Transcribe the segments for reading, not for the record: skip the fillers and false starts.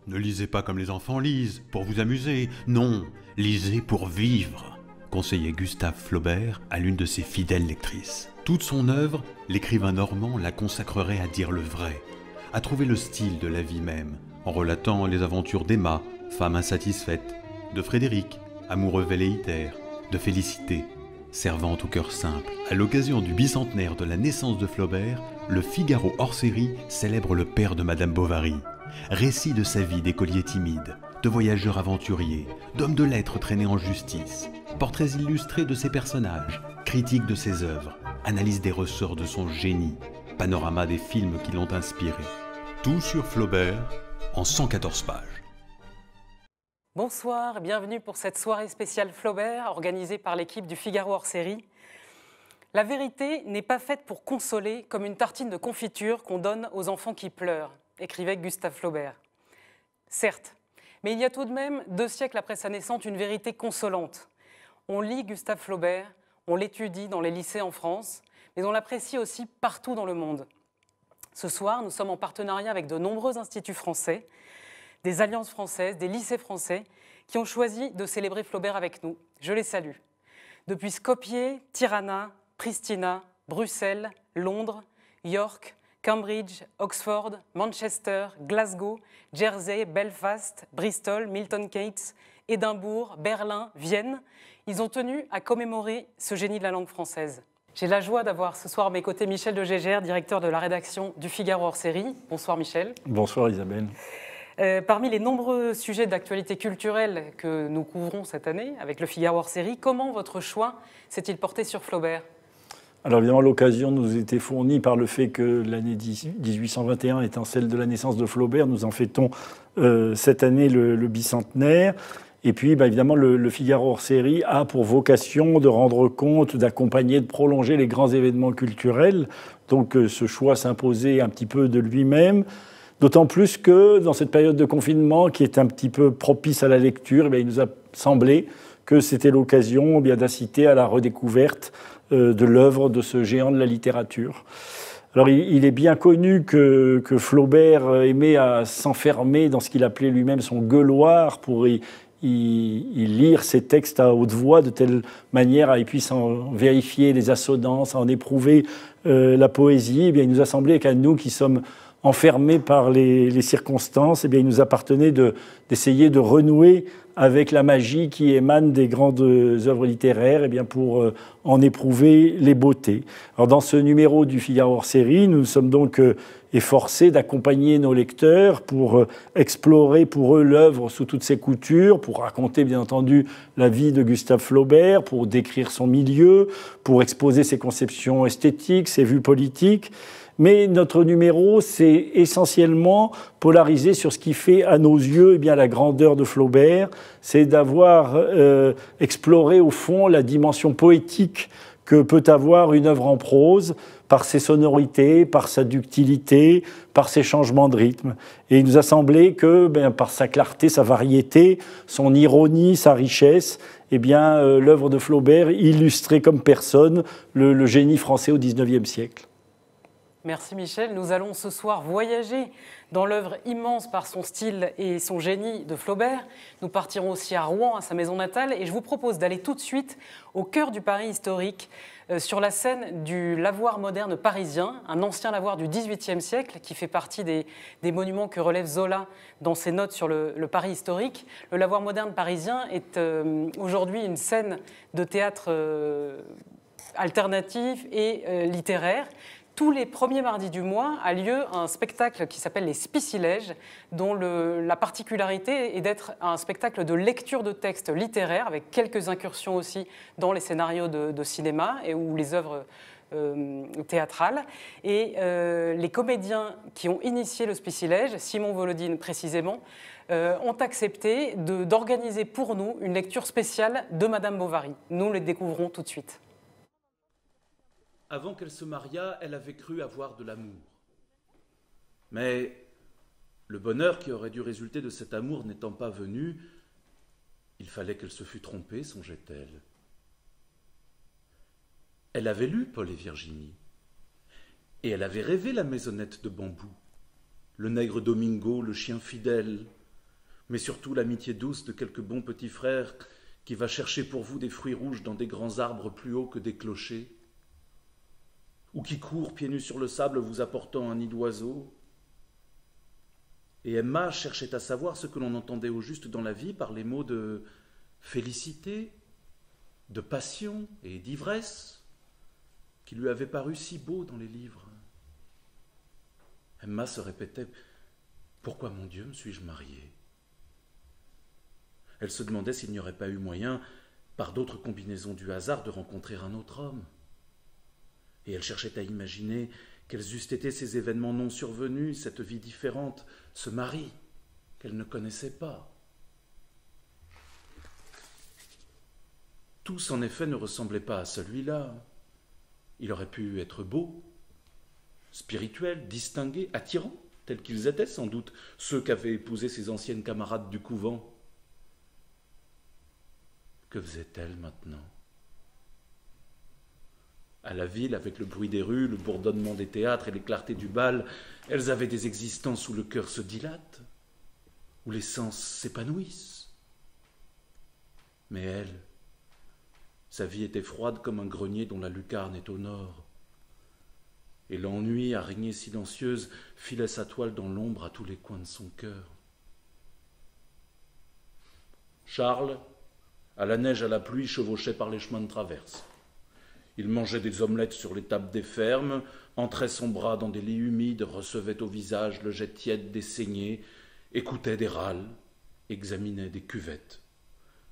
Ne lisez pas comme les enfants lisent, pour vous amuser. Non, lisez pour vivre, conseillait Gustave Flaubert à l'une de ses fidèles lectrices. Toute son œuvre, l'écrivain normand la consacrerait à dire le vrai, à trouver le style de la vie même, en relatant les aventures d'Emma, femme insatisfaite, de Frédéric, amoureux velléitaire, de Félicité, servante au cœur simple. À l'occasion du bicentenaire de la naissance de Flaubert, le Figaro hors-série célèbre le père de Madame Bovary. Récit de sa vie d'écolier timide, de voyageur aventurier, d'homme de lettres traîné en justice, portraits illustrés de ses personnages, critique de ses œuvres, analyse des ressorts de son génie, panorama des films qui l'ont inspiré. Tout sur Flaubert en 114 pages. Bonsoir et bienvenue pour cette soirée spéciale Flaubert organisée par l'équipe du Figaro hors-série. La vérité n'est pas faite pour consoler comme une tartine de confiture qu'on donne aux enfants qui pleurent, écrivait Gustave Flaubert. Certes, mais il y a tout de même 2 siècles après sa naissance une vérité consolante. On lit Gustave Flaubert, on l'étudie dans les lycées en France, mais on l'apprécie aussi partout dans le monde. Ce soir, nous sommes en partenariat avec de nombreux instituts français, des alliances françaises, des lycées français, qui ont choisi de célébrer Flaubert avec nous. Je les salue. Depuis Skopje, Tirana, Pristina, Bruxelles, Londres, York, Cambridge, Oxford, Manchester, Glasgow, Jersey, Belfast, Bristol, Milton Keynes, Édimbourg, Berlin, Vienne, ils ont tenu à commémorer ce génie de la langue française. J'ai la joie d'avoir ce soir à mes côtés Michel de Gégère, directeur de la rédaction du Figaro hors-série. Bonsoir Michel. Bonsoir Isabelle. Parmi les nombreux sujets d'actualité culturelle que nous couvrons cette année avec le Figaro hors-série, comment votre choix s'est-il porté sur Flaubert ? Alors évidemment, l'occasion nous était fournie par le fait que l'année 1821 étant celle de la naissance de Flaubert, nous en fêtons cette année le bicentenaire. Et puis évidemment, le Figaro hors-série a pour vocation de rendre compte, d'accompagner, de prolonger les grands événements culturels. Donc ce choix s'imposait un petit peu de lui-même. D'autant plus que dans cette période de confinement qui est un petit peu propice à la lecture, il nous a semblé que c'était l'occasion d'inciter à la redécouverte de l'œuvre de ce géant de la littérature. Alors il est bien connu que Flaubert aimait à s'enfermer dans ce qu'il appelait lui-même son gueuloir pour y lire ses textes à haute voix de telle manière à qu'il puisse en vérifier les assonances, à en éprouver la poésie. Il nous a semblé qu'à nous qui sommes enfermés par les circonstances, il nous appartenait d'essayer de renouer avec la magie qui émane des grandes œuvres littéraires pour en éprouver les beautés. Alors dans ce numéro du Figaro hors-série, nous sommes donc efforcés d'accompagner nos lecteurs pour explorer pour eux l'œuvre sous toutes ses coutures, pour raconter bien entendu la vie de Gustave Flaubert, pour décrire son milieu, pour exposer ses conceptions esthétiques, ses vues politiques. Mais notre numéro, c'est essentiellement polarisé sur ce qui fait à nos yeux la grandeur de Flaubert. C'est d'avoir exploré au fond la dimension poétique que peut avoir une œuvre en prose par ses sonorités, par sa ductilité, par ses changements de rythme. Et il nous a semblé que par sa clarté, sa variété, son ironie, sa richesse, l'œuvre de Flaubert illustrait comme personne le génie français au XIXe siècle. Merci Michel. Nous allons ce soir voyager dans l'œuvre immense par son style et son génie de Flaubert. Nous partirons aussi à Rouen, à sa maison natale, et je vous propose d'aller tout de suite au cœur du Paris historique, sur la scène du lavoir moderne parisien, un ancien lavoir du XVIIIe siècle qui fait partie des monuments que relève Zola dans ses notes sur le Paris historique. Le lavoir moderne parisien est aujourd'hui une scène de théâtre alternatif et littéraire. Tous les premiers mardis du mois a lieu un spectacle qui s'appelle les Spicilèges, dont la particularité est d'être un spectacle de lecture de textes littéraires, avec quelques incursions aussi dans les scénarios de cinéma ou les œuvres théâtrales. Et les comédiens qui ont initié le Spicilège, Simon Volodine précisément, ont accepté d'organiser pour nous une lecture spéciale de Madame Bovary. Nous le découvrons tout de suite. Avant qu'elle se mariât, elle avait cru avoir de l'amour. Mais le bonheur qui aurait dû résulter de cet amour n'étant pas venu, il fallait qu'elle se fût trompée, songeait-elle. Elle avait lu Paul et Virginie, et elle avait rêvé la maisonnette de bambou, le nègre Domingo, le chien fidèle, mais surtout l'amitié douce de quelques bons petits frères qui va chercher pour vous des fruits rouges dans des grands arbres plus hauts que des clochers, ou qui court pieds nus sur le sable vous apportant un nid d'oiseau. Et Emma cherchait à savoir ce que l'on entendait au juste dans la vie par les mots de félicité, de passion et d'ivresse, qui lui avaient paru si beaux dans les livres. Emma se répétait « Pourquoi, mon Dieu, me suis-je mariée ?» Elle se demandait s'il n'y aurait pas eu moyen, par d'autres combinaisons du hasard, de rencontrer un autre homme. Et elle cherchait à imaginer quels eussent été ces événements non survenus, cette vie différente, ce mari qu'elle ne connaissait pas. Tous, en effet, ne ressemblaient pas à celui-là. Il aurait pu être beau, spirituel, distingué, attirant, tels qu'ils étaient sans doute, ceux qu'avaient épousés ses anciennes camarades du couvent. Que faisait-elle maintenant ? À la ville, avec le bruit des rues, le bourdonnement des théâtres et les clartés du bal, elles avaient des existences où le cœur se dilate, où les sens s'épanouissent. Mais elle, sa vie était froide comme un grenier dont la lucarne est au nord. Et l'ennui, araignée silencieuse, filait sa toile dans l'ombre à tous les coins de son cœur. Charles, à la neige, à la pluie, chevauchait par les chemins de traverse. Il mangeait des omelettes sur les tables des fermes, entrait son bras dans des lits humides, recevait au visage le jet tiède des saignées, écoutait des râles, examinait des cuvettes,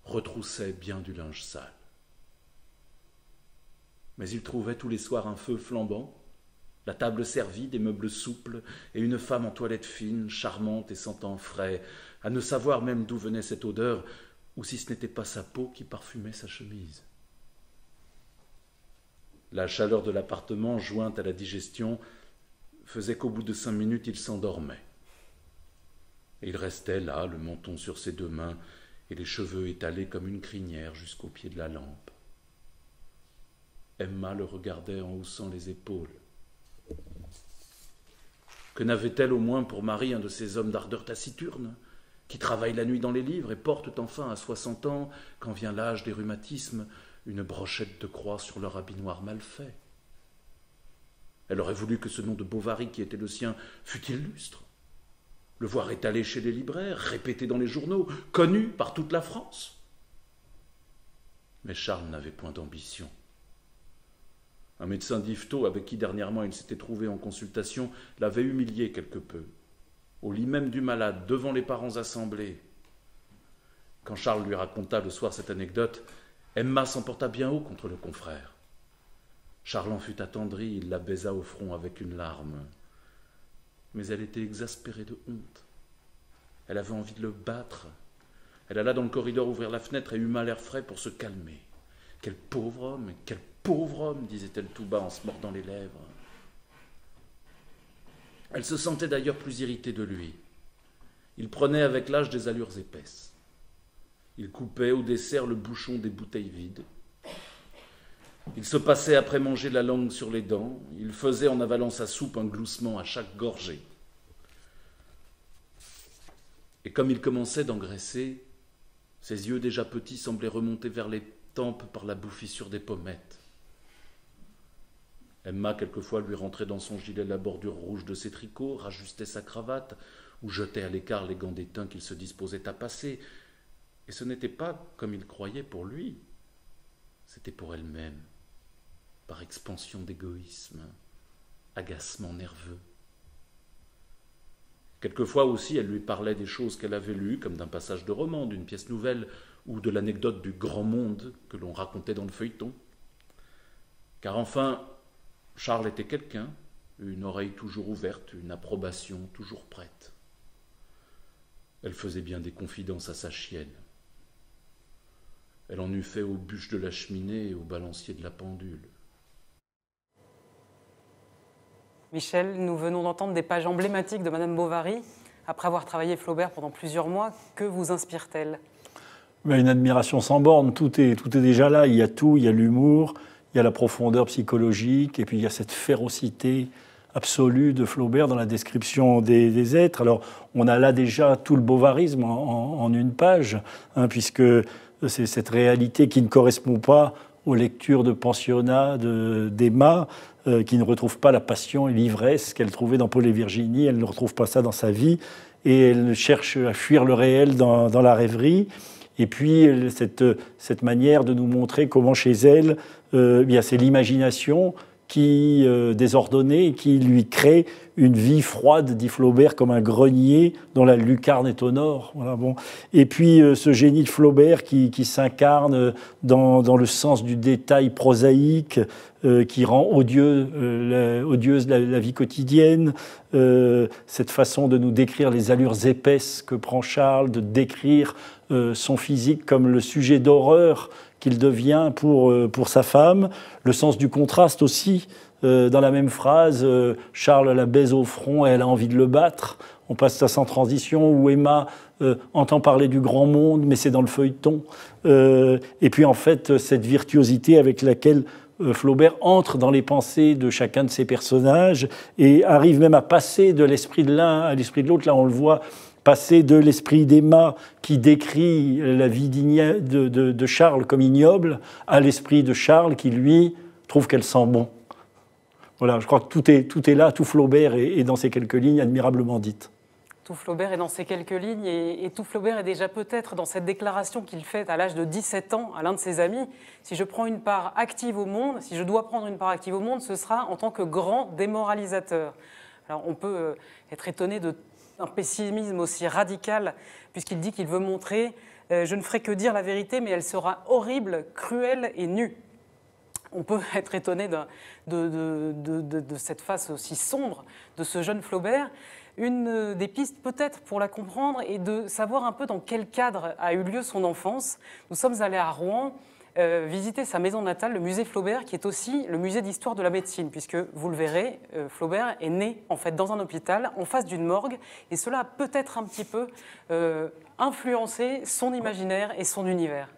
retroussait bien du linge sale. Mais il trouvait tous les soirs un feu flambant, la table servie, des meubles souples, et une femme en toilette fine, charmante et sentant frais, à ne savoir même d'où venait cette odeur, ou si ce n'était pas sa peau qui parfumait sa chemise. La chaleur de l'appartement, jointe à la digestion, faisait qu'au bout de 5 minutes, il s'endormait. Et il restait là, le menton sur ses 2 mains, et les cheveux étalés comme une crinière jusqu'au pied de la lampe. Emma le regardait en haussant les épaules. Que n'avait-elle au moins pour mari un de ces hommes d'ardeur taciturne, qui travaillent la nuit dans les livres et portent enfin à 60 ans, quand vient l'âge des rhumatismes, une brochette de croix sur leur habit noir mal fait. Elle aurait voulu que ce nom de Bovary qui était le sien fût illustre, le voir étalé chez les libraires, répété dans les journaux, connu par toute la France. Mais Charles n'avait point d'ambition. Un médecin d'Yvetot, avec qui dernièrement il s'était trouvé en consultation, l'avait humilié quelque peu, au lit même du malade, devant les parents assemblés. Quand Charles lui raconta le soir cette anecdote, Emma s'emporta bien haut contre le confrère. Charles en fut attendri, il la baisa au front avec une larme. Mais elle était exaspérée de honte. Elle avait envie de le battre. Elle alla dans le corridor ouvrir la fenêtre et huma l'air frais pour se calmer. « Quel pauvre homme, quel pauvre homme !» disait-elle tout bas en se mordant les lèvres. Elle se sentait d'ailleurs plus irritée de lui. Il prenait avec l'âge des allures épaisses. Il coupait au dessert le bouchon des bouteilles vides. Il se passait après manger la langue sur les dents. Il faisait en avalant sa soupe un gloussement à chaque gorgée. Et comme il commençait d'engraisser, ses yeux déjà petits semblaient remonter vers les tempes par la bouffissure des pommettes. Emma, quelquefois, lui rentrait dans son gilet la bordure rouge de ses tricots, rajustait sa cravate ou jetait à l'écart les gants d'étain qu'il se disposait à passer. Et ce n'était pas, comme il croyait, pour lui, c'était pour elle-même, par expansion d'égoïsme, agacement nerveux. Quelquefois aussi, elle lui parlait des choses qu'elle avait lues, comme d'un passage de roman, d'une pièce nouvelle, ou de l'anecdote du grand monde que l'on racontait dans le feuilleton. Car enfin, Charles était quelqu'un, une oreille toujours ouverte, une approbation toujours prête. Elle faisait bien des confidences à sa chienne. Elle en eût fait aux bûches de la cheminée et au balancier de la pendule. Michel, nous venons d'entendre des pages emblématiques de Madame Bovary. Après avoir travaillé Flaubert pendant plusieurs mois, que vous inspire-t-elle ? Une admiration sans borne, tout est déjà là. Il y a tout, il y a l'humour, il y a la profondeur psychologique, et puis il y a cette férocité absolue de Flaubert dans la description des êtres. Alors, on a là déjà tout le bovarisme en une page, hein, puisque c'est cette réalité qui ne correspond pas aux lectures de pensionnat d'Emma, qui ne retrouve pas la passion et l'ivresse qu'elle trouvait dans Paul et Virginie. Elle ne retrouve pas ça dans sa vie, et elle cherche à fuir le réel dans la rêverie. Et puis, cette manière de nous montrer comment chez elle, c'est l'imagination qui désordonnée, qui lui crée une vie froide, dit Flaubert, comme un grenier dont la lucarne est au nord. Voilà, bon. Et puis ce génie de Flaubert qui s'incarne dans le sens du détail prosaïque, qui rend odieuse la vie quotidienne, cette façon de nous décrire les allures épaisses que prend Charles, de décrire son physique comme le sujet d'horreur qu'il devient pour sa femme, le sens du contraste aussi. Dans la même phrase, Charles la baise au front et elle a envie de le battre. On passe ça sans transition, où Emma entend parler du grand monde, mais c'est dans le feuilleton. Et puis en fait, cette virtuosité avec laquelle Flaubert entre dans les pensées de chacun de ses personnages et arrive même à passer de l'esprit de l'un à l'esprit de l'autre. Là, on le voit passer de l'esprit d'Emma qui décrit la vie de Charles comme ignoble à l'esprit de Charles qui, lui, trouve qu'elle sent bon. Voilà, je crois que tout est là, tout Flaubert est dans ces quelques lignes admirablement dites. Tout Flaubert est dans ces quelques lignes et tout Flaubert est déjà peut-être dans cette déclaration qu'il fait à l'âge de 17 ans à l'un de ses amis. Si je prends une part active au monde, si je dois prendre une part active au monde, ce sera en tant que grand démoralisateur. Alors on peut être étonné d'un pessimisme aussi radical, puisqu'il dit qu'il veut montrer « je ne ferai que dire la vérité, mais elle sera horrible, cruelle et nue ». On peut être étonné de cette face aussi sombre de ce jeune Flaubert. Une des pistes peut-être pour la comprendre est de savoir un peu dans quel cadre a eu lieu son enfance. Nous sommes allés à Rouen visiter sa maison natale, le musée Flaubert, qui est aussi le musée d'histoire de la médecine, puisque, vous le verrez, Flaubert est né en fait dans un hôpital, en face d'une morgue, et cela a peut-être un petit peu influencé son imaginaire et son univers.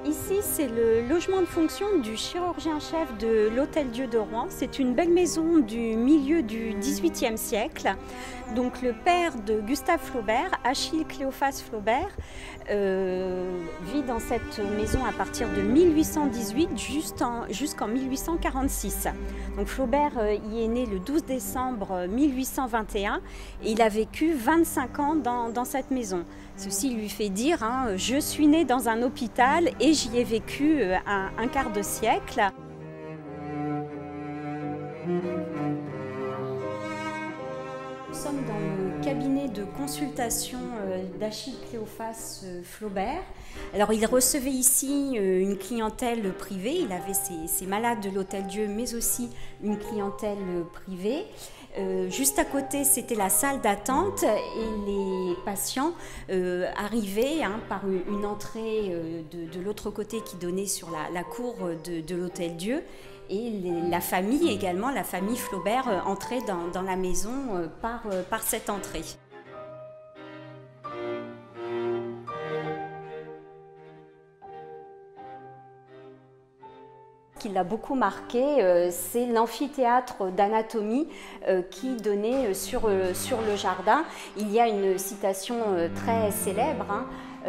Ici, c'est le logement de fonction du chirurgien-chef de l'Hôtel-Dieu de Rouen. C'est une belle maison du milieu du XVIIIe siècle. Donc, le père de Gustave Flaubert, Achille Cléophas Flaubert, vit dans cette maison à partir de 1818 jusqu'en 1846. Donc, Flaubert y est né le 12 décembre 1821 et il a vécu 25 ans dans cette maison. Ceci lui fait dire « Je suis né dans un hôpital et j'y ai vécu un quart de siècle ». Nous sommes dans le cabinet de consultation d'Achille Cléophas Flaubert. Alors, il recevait ici une clientèle privée. Il avait ses malades de l'Hôtel-Dieu, mais aussi une clientèle privée. Juste à côté, c'était la salle d'attente et les patients arrivaient par une entrée de l'autre côté qui donnait sur la cour de l'Hôtel-Dieu. Et la famille également, la famille Flaubert, entrait dans la maison par cette entrée. Ce qui l'a beaucoup marqué, c'est l'amphithéâtre d'anatomie qui donnait sur le jardin. Il y a une citation très célèbre,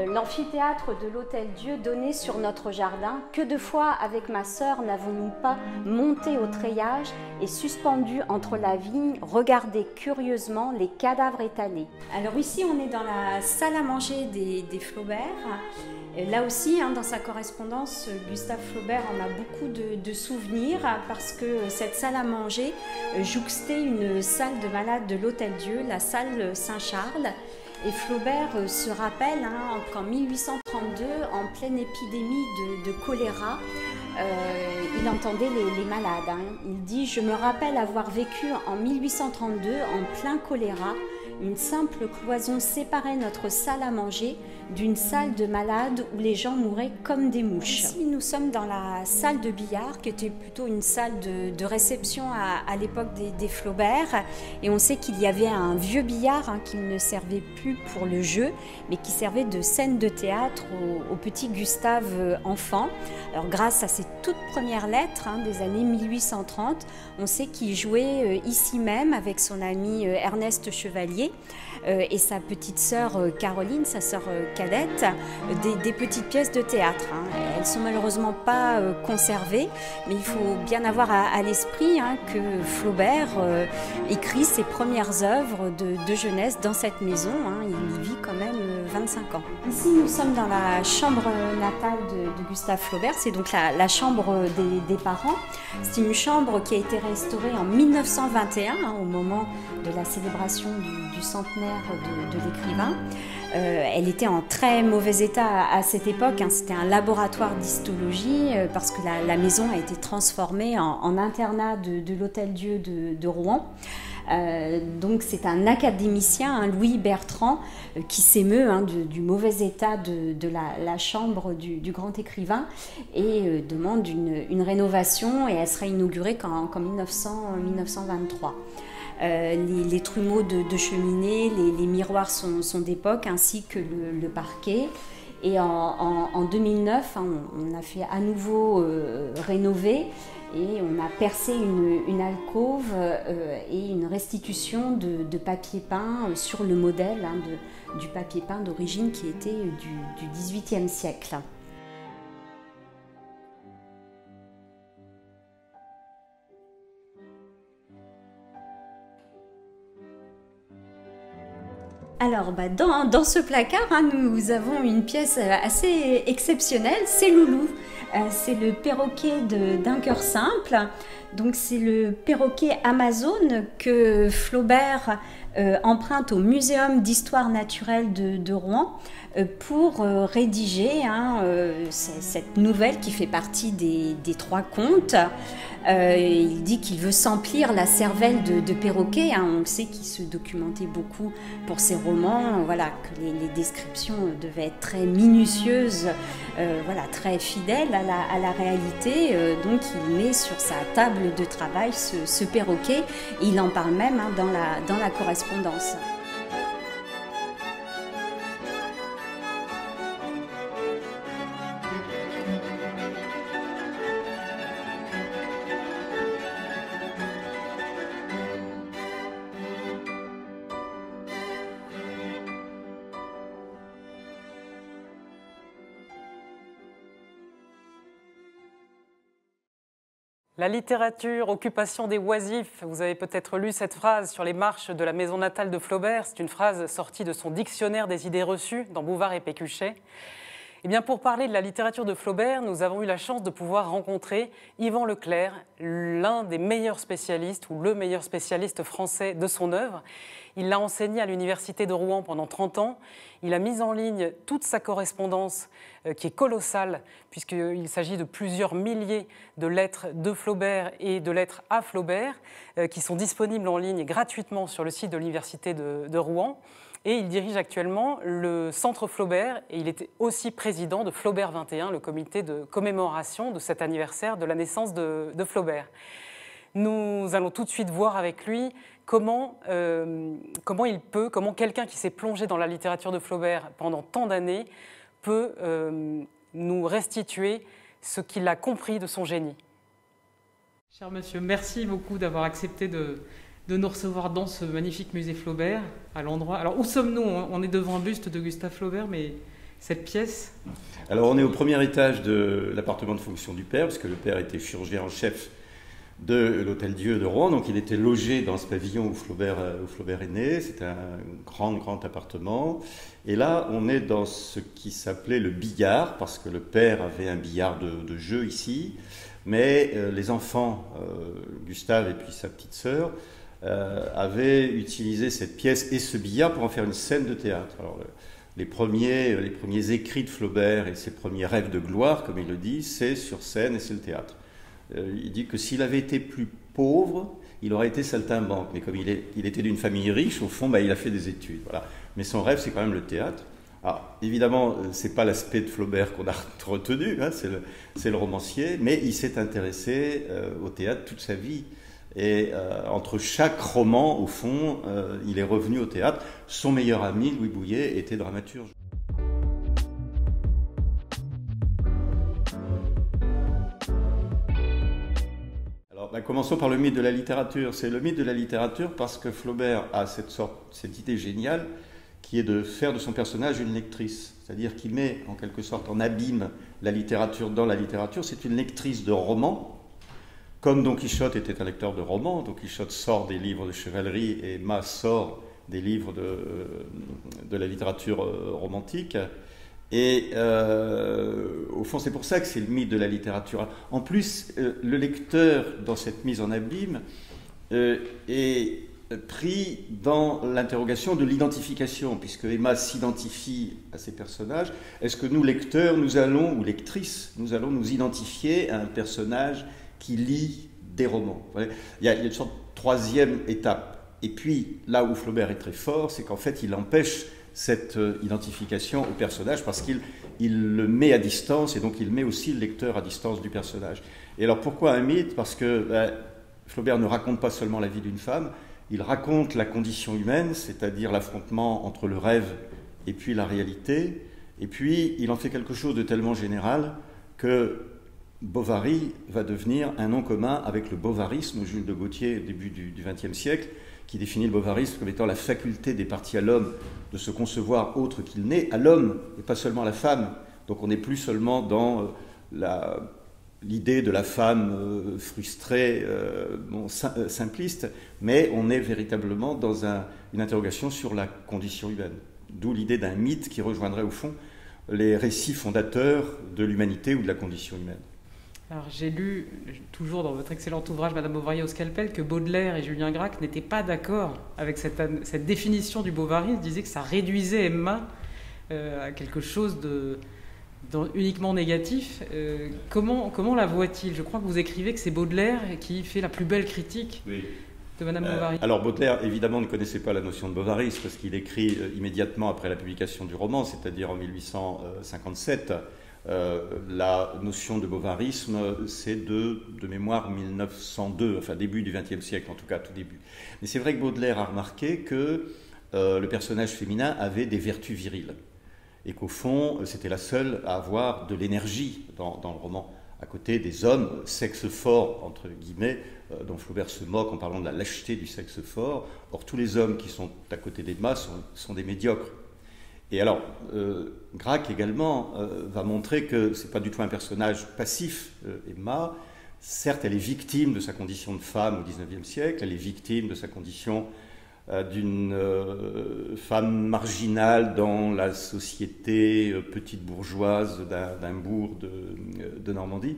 l'amphithéâtre de l'Hôtel-Dieu donnait sur notre jardin. Que de fois avec ma sœur n'avons-nous pas monté au treillage et suspendu entre la vigne, regardé curieusement les cadavres étalés. Alors ici on est dans la salle à manger des Flaubert. Là aussi, dans sa correspondance, Gustave Flaubert en a beaucoup de souvenirs parce que cette salle à manger jouxtait une salle de malades de l'Hôtel-Dieu, la salle Saint-Charles. Et Flaubert se rappelle qu'en 1832, en pleine épidémie de choléra, il entendait les malades. Il dit « Je me rappelle avoir vécu en 1832, en plein choléra, Une simple cloison séparait notre salle à manger d'une salle de malades où les gens mouraient comme des mouches. Ici, nous sommes dans la salle de billard, qui était plutôt une salle de réception à l'époque des Flaubert. Et on sait qu'il y avait un vieux billard qui ne servait plus pour le jeu, mais qui servait de scène de théâtre au petit Gustave enfant. Alors grâce à ses toutes premières lettres des années 1830, on sait qu'il jouait ici même avec son ami Ernest Chevalier et sa petite sœur Caroline, sa sœur cadette, des petites pièces de théâtre. Elles ne sont malheureusement pas conservées, mais il faut bien avoir à l'esprit que Flaubert écrit ses premières œuvres de jeunesse dans cette maison. Il y vit quand même 25 ans. Ici, nous sommes dans la chambre natale de Gustave Flaubert. C'est donc la chambre des parents. C'est une chambre qui a été restaurée en 1921, au moment de la célébration du centenaire de l'écrivain. Elle était en très mauvais état à cette époque. C'était un laboratoire d'histologie parce que la maison a été transformée en internat de l'Hôtel-Dieu de Rouen. Donc c'est un académicien, Louis Bertrand, qui s'émeut du mauvais état de la chambre du grand écrivain et demande une rénovation, et elle sera inaugurée qu'en 1923. Les trumeaux de cheminée, les miroirs sont d'époque, ainsi que le parquet. Et en 2009, on a fait à nouveau rénover, et on a percé une alcôve et une restitution de papier peint sur le modèle du papier peint d'origine qui était du XVIIIe siècle. Alors, dans ce placard, nous avons une pièce assez exceptionnelle, c'est Loulou. C'est le perroquet d'un cœur simple. Donc, c'est le perroquet Amazone que Flaubert emprunte au Muséum d'histoire naturelle de Rouen pour rédiger cette nouvelle qui fait partie des 3 contes. Il dit qu'il veut s'emplir la cervelle de perroquet. On sait qu'il se documentait beaucoup pour ses romans, que les descriptions devaient être très minutieuses, très fidèles à la réalité. Donc il met sur sa table de travail ce perroquet, et il en parle même dans la correspondance. La littérature, occupation des oisifs. Vous avez peut-être lu cette phrase sur les marches de la maison natale de Flaubert. C'est une phrase sortie de son dictionnaire des idées reçues dans Bouvard et Pécuchet. Eh bien, pour parler de la littérature de Flaubert, nous avons eu la chance de pouvoir rencontrer Yvan Leclerc, l'un des meilleurs spécialistes ou le meilleur spécialiste français de son œuvre. Il l'a enseigné à l'université de Rouen pendant 30 ans. Il a mis en ligne toute sa correspondance qui est colossale, puisqu'il s'agit de plusieurs milliers de lettres de Flaubert et de lettres à Flaubert qui sont disponibles en ligne gratuitement sur le site de l'université de Rouen. Et il dirige actuellement le Centre Flaubert, et il était aussi président de Flaubert 21, le comité de commémoration de cet anniversaire de la naissance de Flaubert. Nous allons tout de suite voir avec lui comment quelqu'un qui s'est plongé dans la littérature de Flaubert pendant tant d'années peut nous restituer ce qu'il a compris de son génie. Cher monsieur, merci beaucoup d'avoir accepté de nous recevoir dans ce magnifique musée Flaubert, à l'endroit. Alors, où sommes-nous ? On est devant un buste de Gustave Flaubert, mais cette pièce... Alors, on est au premier étage de l'appartement de fonction du père, parce que le père était chirurgien en chef de l'Hôtel-Dieu de Rouen, donc il était logé dans ce pavillon où Flaubert est né. C'était un grand appartement. Et là, on est dans ce qui s'appelait le billard, parce que le père avait un billard de jeu ici, mais les enfants, Gustave et puis sa petite sœur, avaient utilisé cette pièce et ce billard pour en faire une scène de théâtre. Alors, les premiers écrits de Flaubert et ses premiers rêves de gloire, comme il le dit, c'est sur scène et c'est le théâtre. Il dit que s'il avait été plus pauvre, il aurait été saltimbanque. Mais comme il était d'une famille riche, au fond, il a fait des études. Voilà. Mais son rêve, c'est quand même le théâtre. Alors, évidemment, ce n'est pas l'aspect de Flaubert qu'on a retenu, hein, c'est le romancier, mais il s'est intéressé au théâtre toute sa vie. Et entre chaque roman, au fond, il est revenu au théâtre. Son meilleur ami, Louis Bouilhet, était dramaturge. Alors, commençons par le mythe de la littérature. C'est le mythe de la littérature parce que Flaubert a cette idée géniale qui est de faire de son personnage une lectrice. C'est-à-dire qu'il met en quelque sorte en abîme la littérature dans la littérature. C'est une lectrice de romans. Comme Don Quichotte était un lecteur de romans, Don Quichotte sort des livres de chevalerie et Emma sort des livres de la littérature romantique. Et au fond, c'est pour ça que c'est le mythe de la littérature. En plus, le lecteur, dans cette mise en abîme, est pris dans l'interrogation de l'identification, puisque Emma s'identifie à ses personnages. Est-ce que nous, lecteurs, ou lectrices, nous allons nous identifier à un personnage qui lit des romans? Il y a une sorte de troisième étape. Et puis, là où Flaubert est très fort, c'est qu'en fait, il empêche cette identification au personnage parce qu'il le met à distance et donc il met aussi le lecteur à distance du personnage. Et alors, pourquoi un mythe? Parce que Flaubert ne raconte pas seulement la vie d'une femme, il raconte la condition humaine, c'est-à-dire l'affrontement entre le rêve et puis la réalité. Et puis, il en fait quelque chose de tellement général que Bovary va devenir un nom commun avec le bovarisme, Jules de Gaultier, au début du XXe siècle, qui définit le bovarisme comme étant la faculté départie à l'homme de se concevoir autre qu'il n'est, à l'homme et pas seulement à la femme. Donc on n'est plus seulement dans l'idée de la femme frustrée, simpliste, mais on est véritablement dans une interrogation sur la condition humaine. D'où l'idée d'un mythe qui rejoindrait au fond les récits fondateurs de l'humanité ou de la condition humaine. Alors j'ai lu, toujours dans votre excellent ouvrage Madame Bovary au scalpel, que Baudelaire et Julien Gracq n'étaient pas d'accord avec cette définition du bovarisme. Ils disaient que ça réduisait Emma à quelque chose uniquement négatif. Comment la voit-il? Je crois que vous écrivez que c'est Baudelaire qui fait la plus belle critique de Madame Bovary. Alors Baudelaire, évidemment, ne connaissait pas la notion de bovarisme parce qu'il écrit immédiatement après la publication du roman, c'est-à-dire en 1857. La notion de bovarisme, c'est de mémoire 1902, enfin début du XXe siècle, en tout cas tout début. Mais c'est vrai que Baudelaire a remarqué que le personnage féminin avait des vertus viriles et qu'au fond, c'était la seule à avoir de l'énergie dans le roman, à côté des hommes, sexe fort, entre guillemets, dont Flaubert se moque en parlant de la lâcheté du sexe fort. Or, tous les hommes qui sont à côté d'Emma sont des médiocres. Et alors, Gracq également va montrer que ce n'est pas du tout un personnage passif, Emma. Certes, elle est victime de sa condition de femme au XIXe siècle, elle est victime de sa condition d'une femme marginale dans la société petite bourgeoise d'un bourg de Normandie.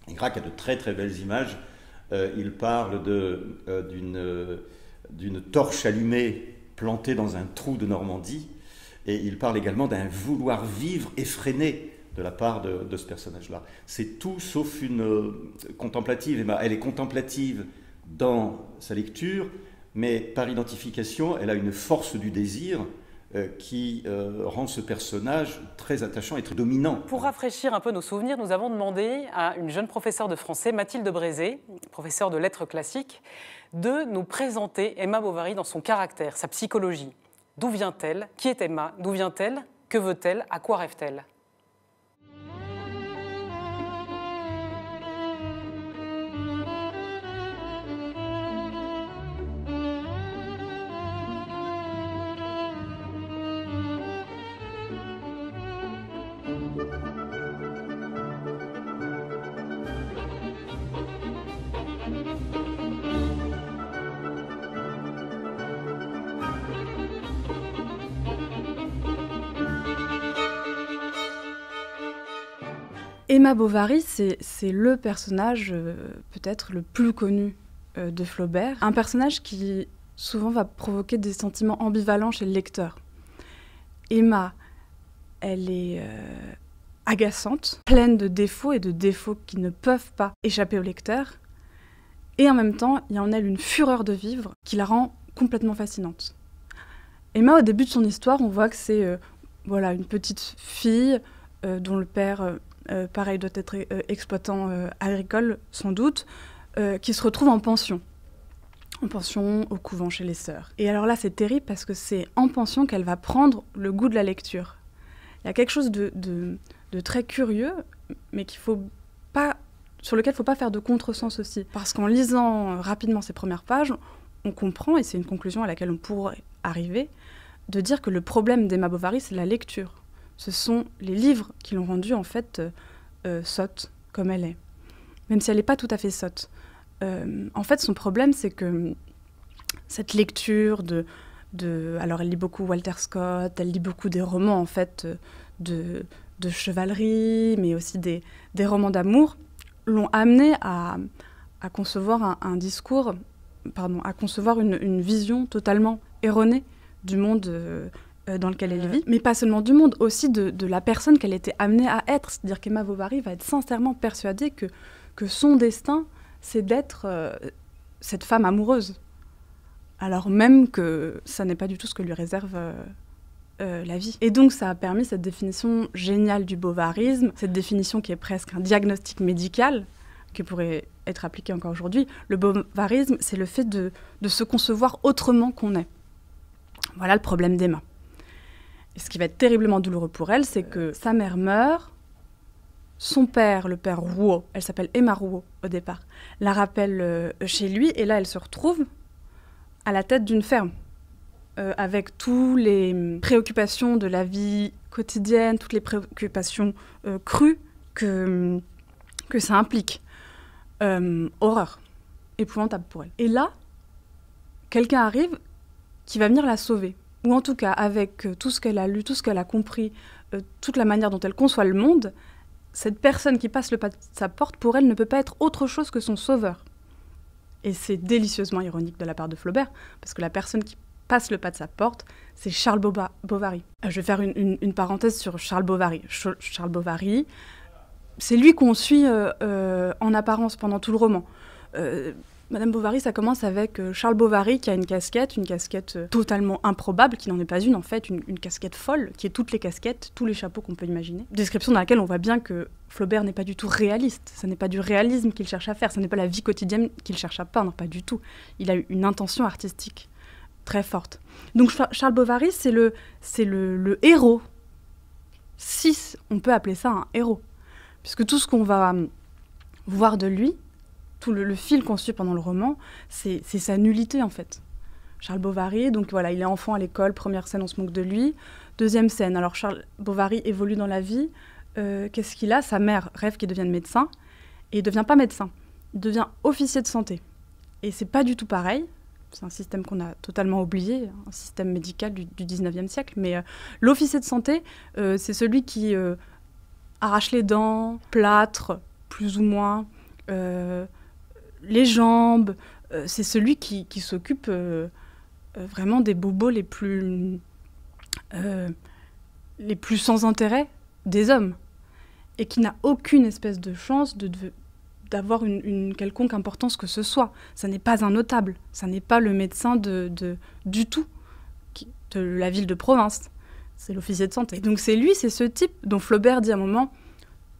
Et Gracq a de très très belles images. Il parle d'une torche allumée plantée dans un trou de Normandie. Et il parle également d'un vouloir vivre effréné de la part de ce personnage-là. C'est tout sauf une contemplative. Elle est contemplative dans sa lecture, mais par identification, elle a une force du désir qui rend ce personnage très attachant et très dominant. Pour rafraîchir un peu nos souvenirs, nous avons demandé à une jeune professeure de français, Mathilde Brézé, professeure de lettres classiques, de nous présenter Emma Bovary dans son caractère, sa psychologie. D'où vient-elle? Qui est Emma? D'où vient-elle? Que veut-elle? À quoi rêve-t-elle? Emma Bovary, c'est le personnage peut-être le plus connu de Flaubert. Un personnage qui souvent va provoquer des sentiments ambivalents chez le lecteur. Emma, elle est agaçante, pleine de défauts et de défauts qui ne peuvent pas échapper au lecteur. Et en même temps, il y a en elle une fureur de vivre qui la rend complètement fascinante. Emma, au début de son histoire, on voit que c'est voilà, une petite fille dont le père, pareil, doit être exploitant agricole, sans doute, qui se retrouve en pension au couvent chez les sœurs. Et alors là, c'est terrible parce que c'est en pension qu'elle va prendre le goût de la lecture. Il y a quelque chose de très curieux, mais sur lequel il ne faut pas faire de contresens aussi. Parce qu'en lisant rapidement ces premières pages, on comprend, et c'est une conclusion à laquelle on pourrait arriver, de dire que le problème d'Emma Bovary, c'est la lecture. Ce sont les livres qui l'ont rendue, en fait, sotte, comme elle est. Même si elle n'est pas tout à fait sotte. En fait, son problème, c'est que cette lecture alors, elle lit beaucoup Walter Scott, elle lit beaucoup des romans, en fait, de chevalerie, mais aussi des romans d'amour, l'ont amenée à concevoir un discours, à concevoir une vision totalement erronée du monde dans lequel elle vit, mais pas seulement du monde, aussi de la personne qu'elle était amenée à être. C'est-à-dire qu'Emma Bovary va être sincèrement persuadée que son destin, c'est d'être cette femme amoureuse. Alors même que ça n'est pas du tout ce que lui réserve la vie. Et donc ça a permis cette définition géniale du bovarisme, cette définition qui est presque un diagnostic médical, qui pourrait être appliqué encore aujourd'hui. Le bovarisme, c'est le fait de se concevoir autrement qu'on est. Voilà le problème d'Emma. Et ce qui va être terriblement douloureux pour elle, c'est que sa mère meurt, son père, le père Rouault, elle s'appelle Emma Rouault au départ, la rappelle chez lui, et là elle se retrouve à la tête d'une ferme, avec toutes les préoccupations de la vie quotidienne, toutes les préoccupations crues que ça implique. Horreur, épouvantable pour elle. Et là, quelqu'un arrive qui va venir la sauver. Ou en tout cas, avec tout ce qu'elle a lu, tout ce qu'elle a compris, toute la manière dont elle conçoit le monde, cette personne qui passe le pas de sa porte, pour elle, ne peut pas être autre chose que son sauveur. Et c'est délicieusement ironique de la part de Flaubert, parce que la personne qui passe le pas de sa porte, c'est Charles Bovary. Je vais faire une parenthèse sur Charles Bovary. Charles Bovary, c'est lui qu'on suit en apparence pendant tout le roman. Madame Bovary, ça commence avec Charles Bovary qui a une casquette totalement improbable, qui n'en est pas une en fait, une casquette folle, qui est toutes les casquettes, tous les chapeaux qu'on peut imaginer. Description dans laquelle on voit bien que Flaubert n'est pas du tout réaliste, ce n'est pas du réalisme qu'il cherche à faire, ce n'est pas la vie quotidienne qu'il cherche à peindre, pas du tout. Il a eu une intention artistique très forte. Donc Charles Bovary, c'est le héros, si on peut appeler ça un héros, puisque tout ce qu'on va voir de lui, tout le fil qu'on suit pendant le roman, c'est sa nullité en fait. Charles Bovary, donc voilà, il est enfant à l'école, première scène, on se moque de lui. Deuxième scène, alors Charles Bovary évolue dans la vie. Qu'est-ce qu'il a ? Sa mère rêve qu'il devienne médecin, et il ne devient pas médecin, il devient officier de santé. Et c'est pas du tout pareil, c'est un système qu'on a totalement oublié, un système médical du 19e siècle, mais l'officier de santé, c'est celui qui arrache les dents, plâtre, plus ou moins, les jambes, c'est celui qui s'occupe vraiment des bobos les plus sans intérêt des hommes, et qui n'a aucune espèce de chance d'avoir une quelconque importance que ce soit. Ça n'est pas un notable, ça n'est pas le médecin du tout, de la ville de province, c'est l'officier de santé. Et donc c'est ce type dont Flaubert dit à un moment,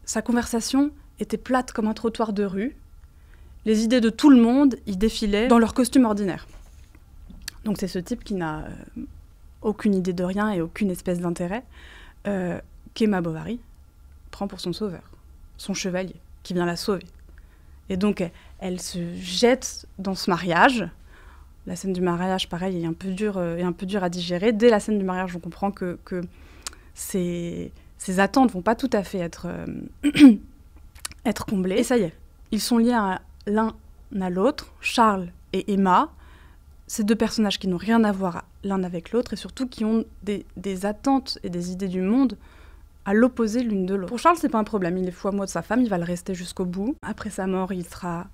sa conversation était plate comme un trottoir de rue, les idées de tout le monde y défilaient dans leur costume ordinaire. Donc c'est ce type qui n'a aucune idée de rien et aucune espèce d'intérêt, qu'Emma Bovary prend pour son sauveur, son chevalier, qui vient la sauver. Et donc elle se jette dans ce mariage. La scène du mariage, pareil, est un peu dure à digérer. Dès la scène du mariage, on comprend que ses attentes vont pas tout à fait être comblées. Et ça y est, ils sont liés l'un à l'autre, Charles et Emma, ces deux personnages qui n'ont rien à voir l'un avec l'autre et surtout qui ont des attentes et des idées du monde à l'opposé l'une de l'autre. Pour Charles, c'est pas un problème, il est fou amoureux de sa femme, il va le rester jusqu'au bout. Après sa mort, il sera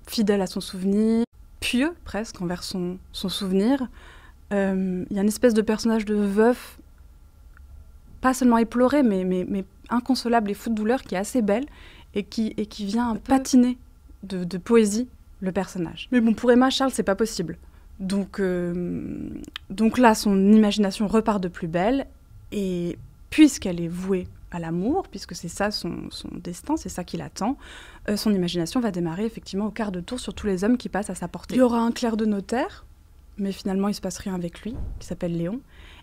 fidèle à son souvenir, pieux presque envers son souvenir. Il y a une espèce de personnage de veuf, pas seulement éploré, mais inconsolable et fou de douleur, qui est assez belle et qui vient patiner de poésie le personnage. Mais bon, pour Emma Charles, c'est pas possible. Donc là, son imagination repart de plus belle, et puisqu'elle est vouée à l'amour, puisque c'est ça son destin, c'est ça qui l'attend, son imagination va démarrer effectivement au quart de tour sur tous les hommes qui passent à sa portée. Il y aura un clerc de notaire, mais finalement il se passe rien avec lui, qui s'appelle Léon.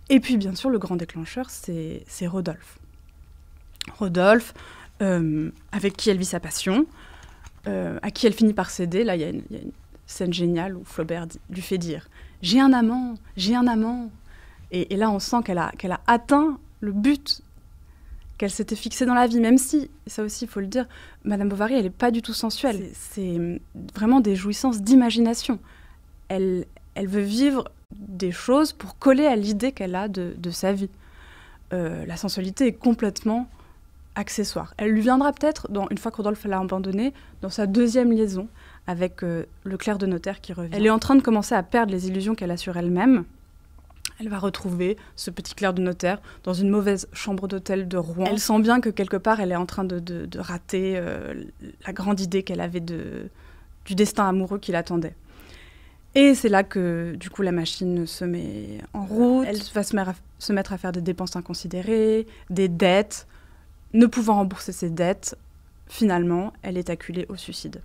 Et puis bien sûr, le grand déclencheur, c'est Rodolphe. Rodolphe, avec qui elle vit sa passion, à qui elle finit par céder. Là, il y a une scène géniale où Flaubert lui fait dire « J'ai un amant, j'ai un amant ». Et là, on sent qu'elle a atteint le but qu'elle s'était fixé dans la vie, même si, ça aussi il faut le dire, Madame Bovary, elle n'est pas du tout sensuelle. C'est vraiment des jouissances d'imagination. Elle veut vivre des choses pour coller à l'idée qu'elle a de sa vie. La sensualité est complètement accessoire. Elle lui viendra peut-être, une fois que Rodolphe l'a abandonnée, dans sa deuxième liaison avec le clerc de notaire qui revient. Elle est en train de commencer à perdre les illusions qu'elle a sur elle-même. Elle va retrouver ce petit clerc de notaire dans une mauvaise chambre d'hôtel de Rouen. Elle sent bien que quelque part, elle est en train de rater la grande idée qu'elle avait du destin amoureux qui l'attendait. Et c'est là que, du coup, la machine se met en route. Elle va se mettre à faire des dépenses inconsidérées, des dettes. Ne pouvant rembourser ses dettes, finalement, elle est acculée au suicide.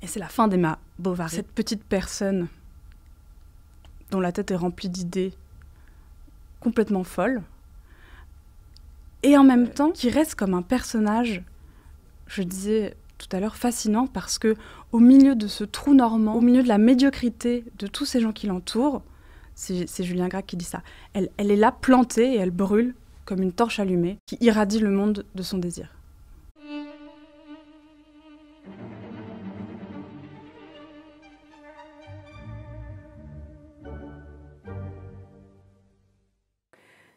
Et c'est la fin d'Emma Bovary. Cette petite personne dont la tête est remplie d'idées complètement folles, et en même temps qui reste comme un personnage, je disais tout à l'heure, fascinant, parce que au milieu de ce trou normand, au milieu de la médiocrité de tous ces gens qui l'entourent, c'est Julien Gracq qui dit ça, elle est là plantée et elle brûle comme une torche allumée qui irradie le monde de son désir.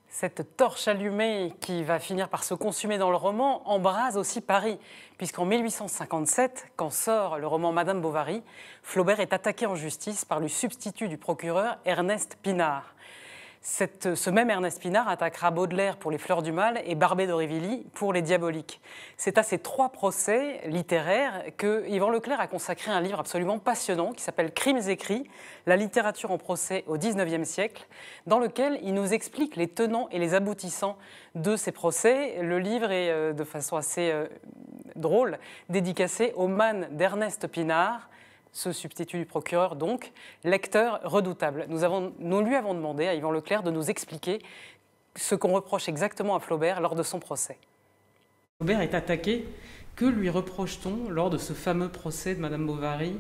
Cette torche allumée qui va finir par se consumer dans le roman embrase aussi Paris, puisqu'en 1857, quand sort le roman Madame Bovary, Flaubert est attaqué en justice par le substitut du procureur Ernest Pinard. Ce même Ernest Pinard attaquera Baudelaire pour Les Fleurs du Mal et Barbé d'Aurevilly pour Les Diaboliques. C'est à ces 3 procès littéraires que Yvan Leclerc a consacré un livre absolument passionnant qui s'appelle Crimes écrits, la littérature en procès au XIXe siècle, dans lequel il nous explique les tenants et les aboutissants de ces procès. Le livre est de façon assez drôle dédicacé au man d'Ernest Pinard, ce substitut du procureur donc, lecteur redoutable. Nous lui avons demandé à Yvan Leclerc de nous expliquer ce qu'on reproche exactement à Flaubert lors de son procès. Flaubert est attaqué. Que lui reproche-t-on lors de ce fameux procès de Madame Bovary,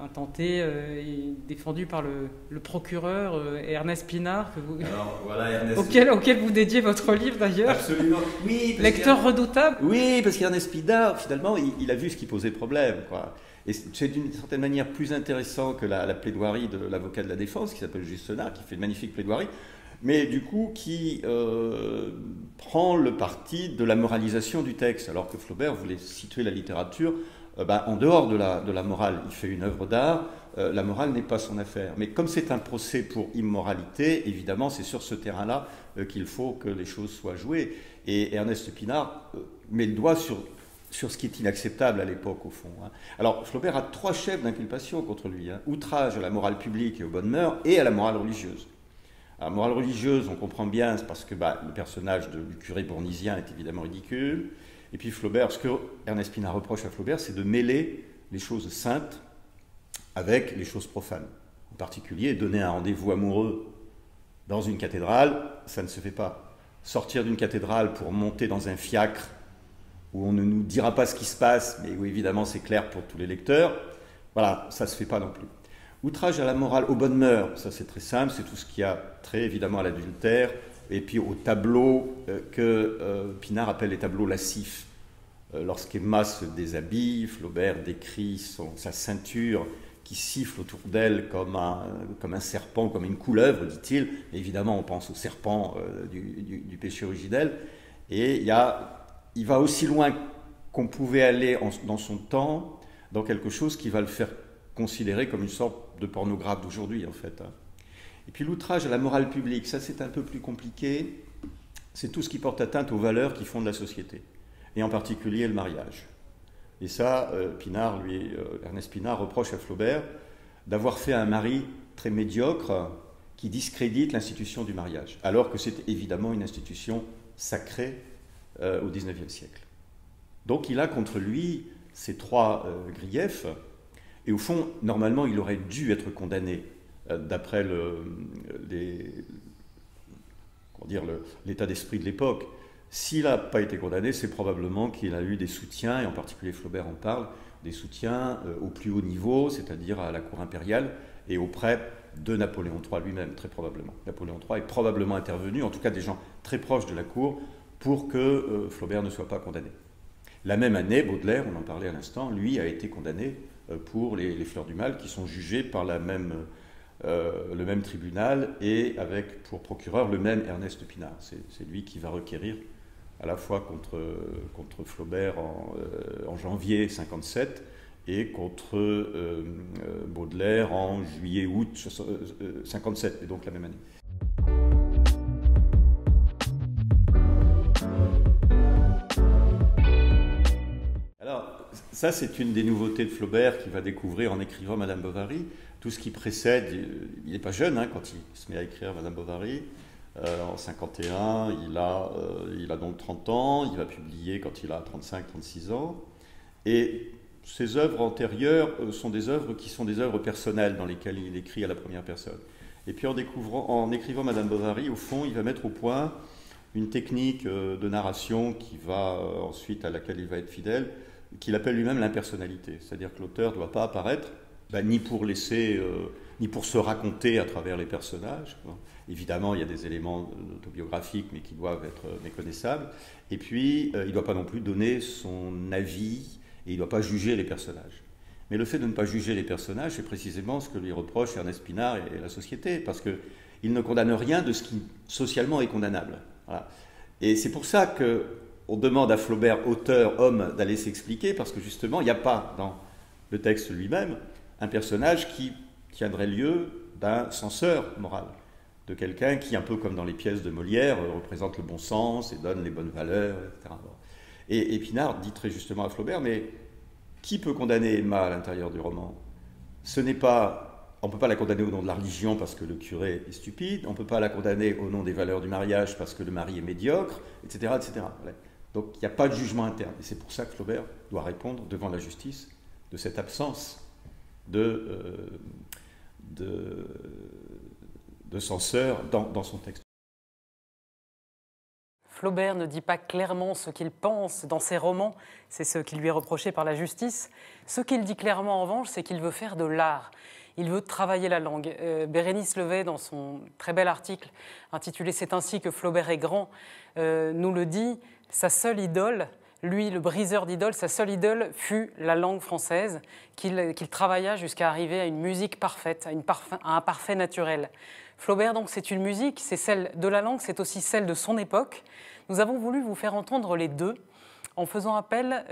intenté et défendu par le procureur Ernest Pinard, auquel vous dédiez votre livre d'ailleurs? Absolument, oui. Lecteur redoutable? Oui, parce qu'Ernest Pinard, finalement, il a vu ce qui posait problème, quoi. Et c'est d'une certaine manière plus intéressant que la plaidoirie de l'avocat de la défense, qui s'appelle Jussenard, qui fait une magnifique plaidoirie, mais du coup qui prend le parti de la moralisation du texte, alors que Flaubert voulait situer la littérature en dehors de la morale. Il fait une œuvre d'art, la morale n'est pas son affaire. Mais comme c'est un procès pour immoralité, évidemment, c'est sur ce terrain-là qu'il faut que les choses soient jouées. Et Ernest Pinard met le doigt sur ce qui est inacceptable à l'époque, au fond. Alors, Flaubert a 3 chefs d'inculpation contre lui. Outrage à la morale publique et aux bonnes mœurs, et à la morale religieuse. La morale religieuse, on comprend bien, c'est parce que le personnage du curé bournisien est évidemment ridicule. Et puis Flaubert, ce que Ernest Pinard reproche à Flaubert, c'est de mêler les choses saintes avec les choses profanes. En particulier, donner un rendez-vous amoureux dans une cathédrale, ça ne se fait pas. Sortir d'une cathédrale pour monter dans un fiacre où on ne nous dira pas ce qui se passe, mais où évidemment c'est clair pour tous les lecteurs, voilà, ça ne se fait pas non plus. Outrage à la morale, aux bonnes mœurs, ça c'est très simple, c'est tout ce qui a trait évidemment à l'adultère, et puis aux tableaux que Pinard appelle les tableaux lascifs. Lorsqu'Emma se déshabille, Flaubert décrit sa ceinture qui siffle autour d'elle comme un serpent, comme une couleuvre, dit-il. Évidemment, on pense au serpent du péché originel. Et il va aussi loin qu'on pouvait aller dans son temps, dans quelque chose qui va le faire considérer comme une sorte de pornographe d'aujourd'hui, en fait. Et puis l'outrage à la morale publique, ça c'est un peu plus compliqué. C'est tout ce qui porte atteinte aux valeurs qui fondent la société, et en particulier le mariage. Et ça, Ernest Pinard reproche à Flaubert d'avoir fait un mari très médiocre qui discrédite l'institution du mariage, alors que c'est évidemment une institution sacrée au XIXe siècle. Donc il a contre lui ces trois griefs, et au fond, normalement, il aurait dû être condamné d'après l'état d'esprit de l'époque. S'il n'a pas été condamné, c'est probablement qu'il a eu des soutiens, et en particulier Flaubert en parle, des soutiens au plus haut niveau, c'est-à-dire à la cour impériale et auprès de Napoléon III lui-même, très probablement. Napoléon III est probablement intervenu, en tout cas des gens très proches de la cour, pour que Flaubert ne soit pas condamné. La même année, Baudelaire, on en parlait à l'instant, lui a été condamné pour les Fleurs du Mal, qui sont jugées par le même tribunal et avec pour procureur le même Ernest Pinard. C'est lui qui va requérir à la fois contre Flaubert en janvier 57 et contre Baudelaire en juillet-août 57, et donc la même année. Alors, ça c'est une des nouveautés de Flaubert qu'il va découvrir en écrivant Madame Bovary. Tout ce qui précède, il n'est pas jeune quand il se met à écrire Madame Bovary. En 51, il a donc 30 ans, il va publier quand il a 35-36 ans. Et ses œuvres antérieures sont des œuvres qui sont des œuvres personnelles dans lesquelles il écrit à la première personne. Et puis en écrivant Madame Bovary, au fond, il va mettre au point une technique de narration à laquelle il va être fidèle, qu'il appelle lui-même l'impersonnalité. C'est-à-dire que l'auteur ne doit pas apparaître ni pour se raconter à travers les personnages. Évidemment, il y a des éléments autobiographiques, mais qui doivent être méconnaissables. Et puis, il ne doit pas non plus donner son avis, et il ne doit pas juger les personnages. Mais le fait de ne pas juger les personnages, c'est précisément ce que lui reproche Ernest Pinard et la société, parce qu'il ne condamne rien de ce qui socialement est condamnable. Voilà. Et c'est pour ça qu'on demande à Flaubert, auteur, homme, d'aller s'expliquer, parce que justement, il n'y a pas dans le texte lui-même un personnage qui tiendrait lieu d'un censeur moral, de quelqu'un qui, un peu comme dans les pièces de Molière, représente le bon sens et donne les bonnes valeurs, etc. Et Pinard dit très justement à Flaubert, mais qui peut condamner Emma à l'intérieur du roman ? On ne peut pas la condamner au nom de la religion parce que le curé est stupide, on ne peut pas la condamner au nom des valeurs du mariage parce que le mari est médiocre, etc. etc. Donc il n'y a pas de jugement interne. Et c'est pour ça que Flaubert doit répondre devant la justice de cette absence de censeur dans son texte. Flaubert ne dit pas clairement ce qu'il pense dans ses romans, c'est ce qui lui est reproché par la justice. Ce qu'il dit clairement en revanche, c'est qu'il veut faire de l'art. Il veut travailler la langue. Bérénice Levet, dans son très bel article intitulé « C'est ainsi que Flaubert est grand », nous le dit, sa seule idole, lui, le briseur d'idoles, sa seule idole fut la langue française, qu'il travailla jusqu'à arriver à une musique parfaite, à un parfait naturel. Flaubert, donc, c'est une musique, c'est celle de la langue, c'est aussi celle de son époque. Nous avons voulu vous faire entendre les deux en faisant appel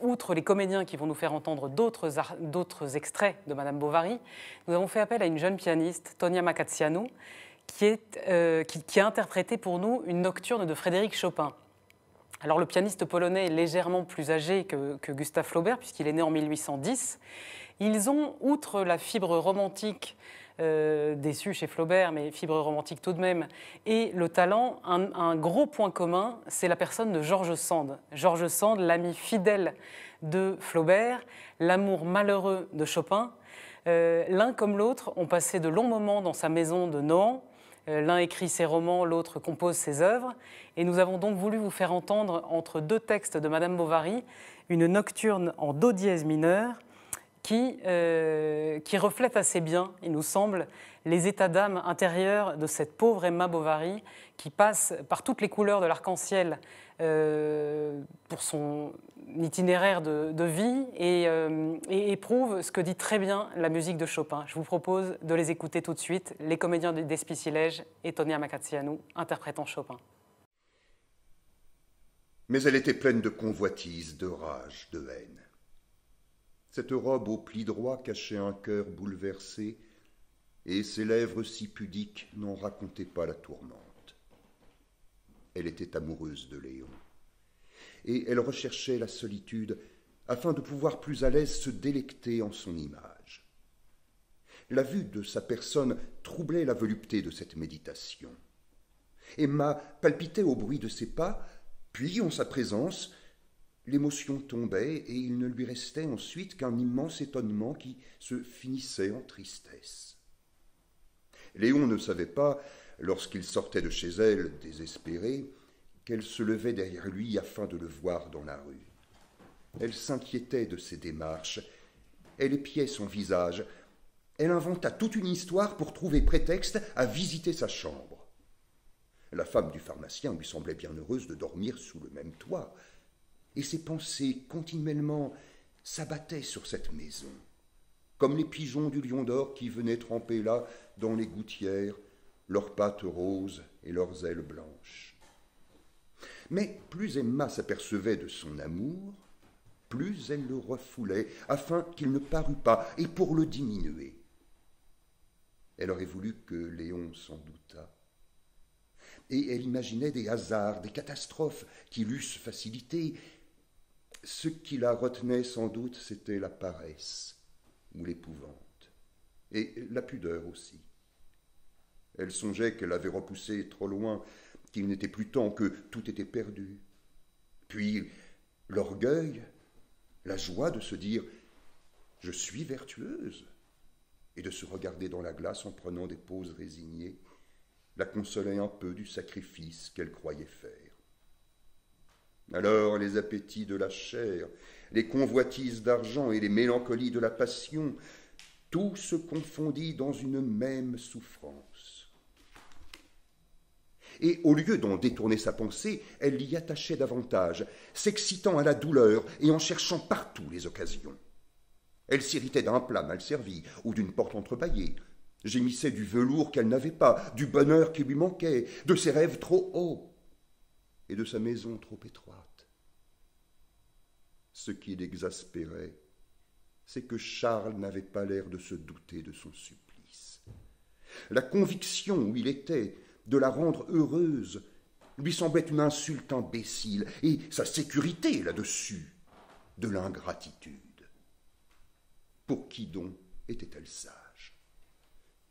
outre les comédiens qui vont nous faire entendre d'autres extraits de Madame Bovary, nous avons fait appel à une jeune pianiste, Tonia Macaziano, qui a interprété pour nous une nocturne de Frédéric Chopin. Alors le pianiste polonais est légèrement plus âgé que Gustave Flaubert, puisqu'il est né en 1810. Ils ont, outre la fibre romantique déçue chez Flaubert, mais fibre romantique tout de même, et le talent, un gros point commun, c'est la personne de George Sand. George Sand, l'ami fidèle de Flaubert, l'amour malheureux de Chopin. L'un comme l'autre ont passé de longs moments dans sa maison de Nohant. L'un écrit ses romans, l'autre compose ses œuvres. Et nous avons donc voulu vous faire entendre, entre deux textes de Madame Bovary, une nocturne en do dièse mineur qui reflète assez bien, il nous semble, les états d'âme intérieurs de cette pauvre Emma Bovary qui passe par toutes les couleurs de l'arc-en-ciel pour son itinéraire de vie et éprouve ce que dit très bien la musique de Chopin. Je vous propose de les écouter tout de suite, les comédiens d'Espicilège et Tonia Macaziano interprétant Chopin. Mais elle était pleine de convoitise, de rage, de haine. Cette robe aux plis droits cachait un cœur bouleversé, et ses lèvres si pudiques n'en racontaient pas la tourmente. Elle était amoureuse de Léon, et elle recherchait la solitude afin de pouvoir plus à l'aise se délecter en son image. La vue de sa personne troublait la volupté de cette méditation. Emma palpitait au bruit de ses pas, puis, en sa présence, l'émotion tombait et il ne lui restait ensuite qu'un immense étonnement qui se finissait en tristesse. Léon ne savait pas, lorsqu'il sortait de chez elle, désespéré, qu'elle se levait derrière lui afin de le voir dans la rue. Elle s'inquiétait de ses démarches, elle épiait son visage, elle inventa toute une histoire pour trouver prétexte à visiter sa chambre. La femme du pharmacien lui semblait bien heureuse de dormir sous le même toit, et ses pensées continuellement s'abattaient sur cette maison, comme les pigeons du Lion d'Or qui venaient tremper là, dans les gouttières, leurs pattes roses et leurs ailes blanches. Mais plus Emma s'apercevait de son amour, plus elle le refoulait, afin qu'il ne parût pas, et pour le diminuer. Elle aurait voulu que Léon s'en doutât. Et elle imaginait des hasards, des catastrophes qui l'eussent facilité. Ce qui la retenait sans doute, c'était la paresse ou l'épouvante, et la pudeur aussi. Elle songeait qu'elle avait repoussé trop loin, qu'il n'était plus temps, que tout était perdu. Puis l'orgueil, la joie de se dire « je suis vertueuse » et de se regarder dans la glace en prenant des poses résignées, la consolait un peu du sacrifice qu'elle croyait faire. Alors les appétits de la chair, les convoitises d'argent et les mélancolies de la passion, tout se confondit dans une même souffrance. Et au lieu d'en détourner sa pensée, elle l'y attachait davantage, s'excitant à la douleur et en cherchant partout les occasions. Elle s'irritait d'un plat mal servi ou d'une porte entrebâillée, gémissait du velours qu'elle n'avait pas, du bonheur qui lui manquait, de ses rêves trop hauts et de sa maison trop étroite. Ce qui l'exaspérait, c'est que Charles n'avait pas l'air de se douter de son supplice. La conviction où il était de la rendre heureuse lui semblait une insulte imbécile, et sa sécurité là-dessus, de l'ingratitude. Pour qui donc était-elle sage?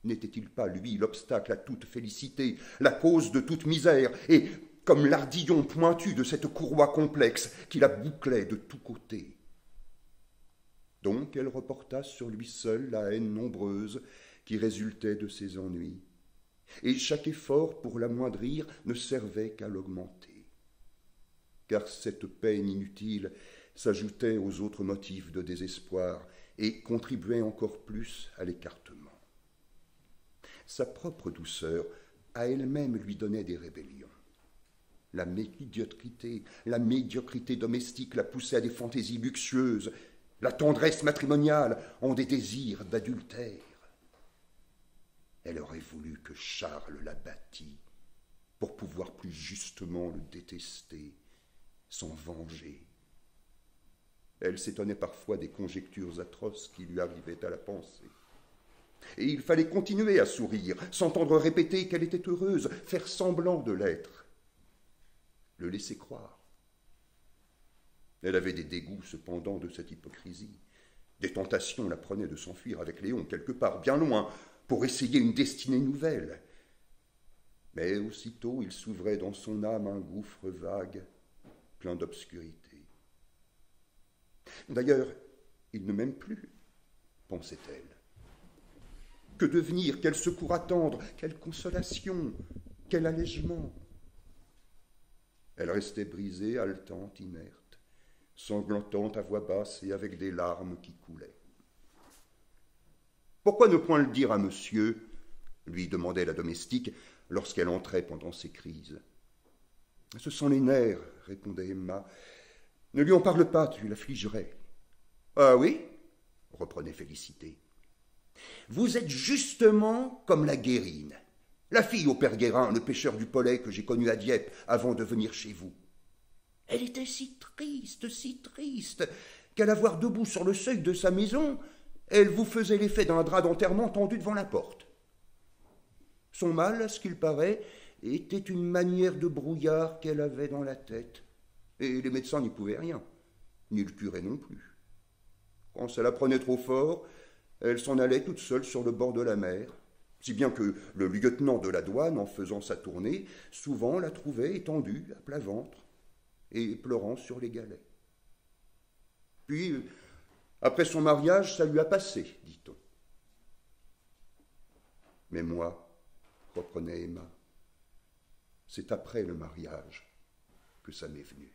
N'était-il pas, lui, l'obstacle à toute félicité, la cause de toute misère, et comme l'ardillon pointu de cette courroie complexe qui la bouclait de tous côtés? Donc elle reporta sur lui seul la haine nombreuse qui résultait de ses ennuis, et chaque effort pour l'amoindrir ne servait qu'à l'augmenter. Car cette peine inutile s'ajoutait aux autres motifs de désespoir et contribuait encore plus à l'écartement. Sa propre douceur à elle-même lui donnait des rébellions. La médiocrité domestique la poussait à des fantaisies luxueuses, la tendresse matrimoniale en des désirs d'adultère. Elle aurait voulu que Charles la battît pour pouvoir plus justement le détester, s'en venger. Elle s'étonnait parfois des conjectures atroces qui lui arrivaient à la pensée. Et il fallait continuer à sourire, s'entendre répéter qu'elle était heureuse, faire semblant de l'être, le laisser croire. Elle avait des dégoûts cependant de cette hypocrisie. Des tentations la prenaient de s'enfuir avec Léon quelque part, bien loin, pour essayer une destinée nouvelle. Mais aussitôt il s'ouvrait dans son âme un gouffre vague, plein d'obscurité. D'ailleurs, il ne m'aime plus, pensait-elle. Que devenir, quel secours attendre, quelle consolation, quel allègement? Elle restait brisée, haletante, inerte, sanglantant à voix basse et avec des larmes qui coulaient. « Pourquoi ne point le dire à monsieur ?» lui demandait la domestique lorsqu'elle entrait pendant ses crises. « Ce sont les nerfs, » répondait Emma. « Ne lui en parle pas, tu l'affligerais. »« Ah oui ?» reprenait Félicité. « Vous êtes justement comme la Guérine, la fille au père Guérin, le pêcheur du Pollet que j'ai connu à Dieppe avant de venir chez vous. Elle était si triste, qu'à la voir debout sur le seuil de sa maison, elle vous faisait l'effet d'un drap d'enterrement tendu devant la porte. Son mal, à ce qu'il paraît, était une manière de brouillard qu'elle avait dans la tête, Et les médecins n'y pouvaient rien, ni le curé non plus. Quand ça la prenait trop fort, elle s'en allait toute seule sur le bord de la mer, si bien que le lieutenant de la douane, en faisant sa tournée, souvent la trouvait étendue à plat ventre et pleurant sur les galets. Puis, après son mariage, ça lui a passé, dit-on. Mais moi, reprenait Emma, c'est après le mariage que ça m'est venu.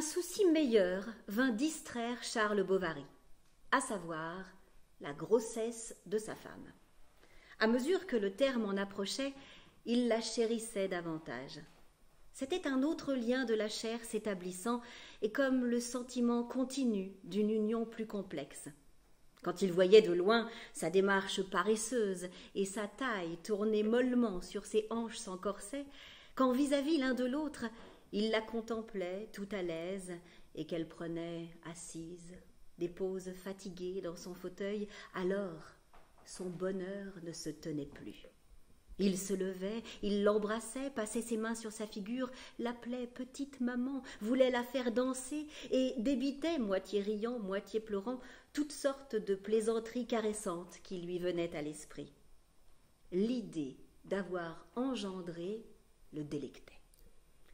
souci meilleur vint distraire Charles Bovary, à savoir la grossesse de sa femme. À mesure que le terme en approchait, il la chérissait davantage. C'était un autre lien de la chair s'établissant et comme le sentiment continu d'une union plus complexe. Quand il voyait de loin sa démarche paresseuse et sa taille tournée mollement sur ses hanches sans corset, quand vis-à-vis l'un de l'autre, il la contemplait tout à l'aise et qu'elle prenait assise des poses fatiguées dans son fauteuil, alors son bonheur ne se tenait plus. Il se levait, il l'embrassait, passait ses mains sur sa figure, l'appelait petite maman, voulait la faire danser et débitait, moitié riant, moitié pleurant, toutes sortes de plaisanteries caressantes qui lui venaient à l'esprit. L'idée d'avoir engendré le délectait.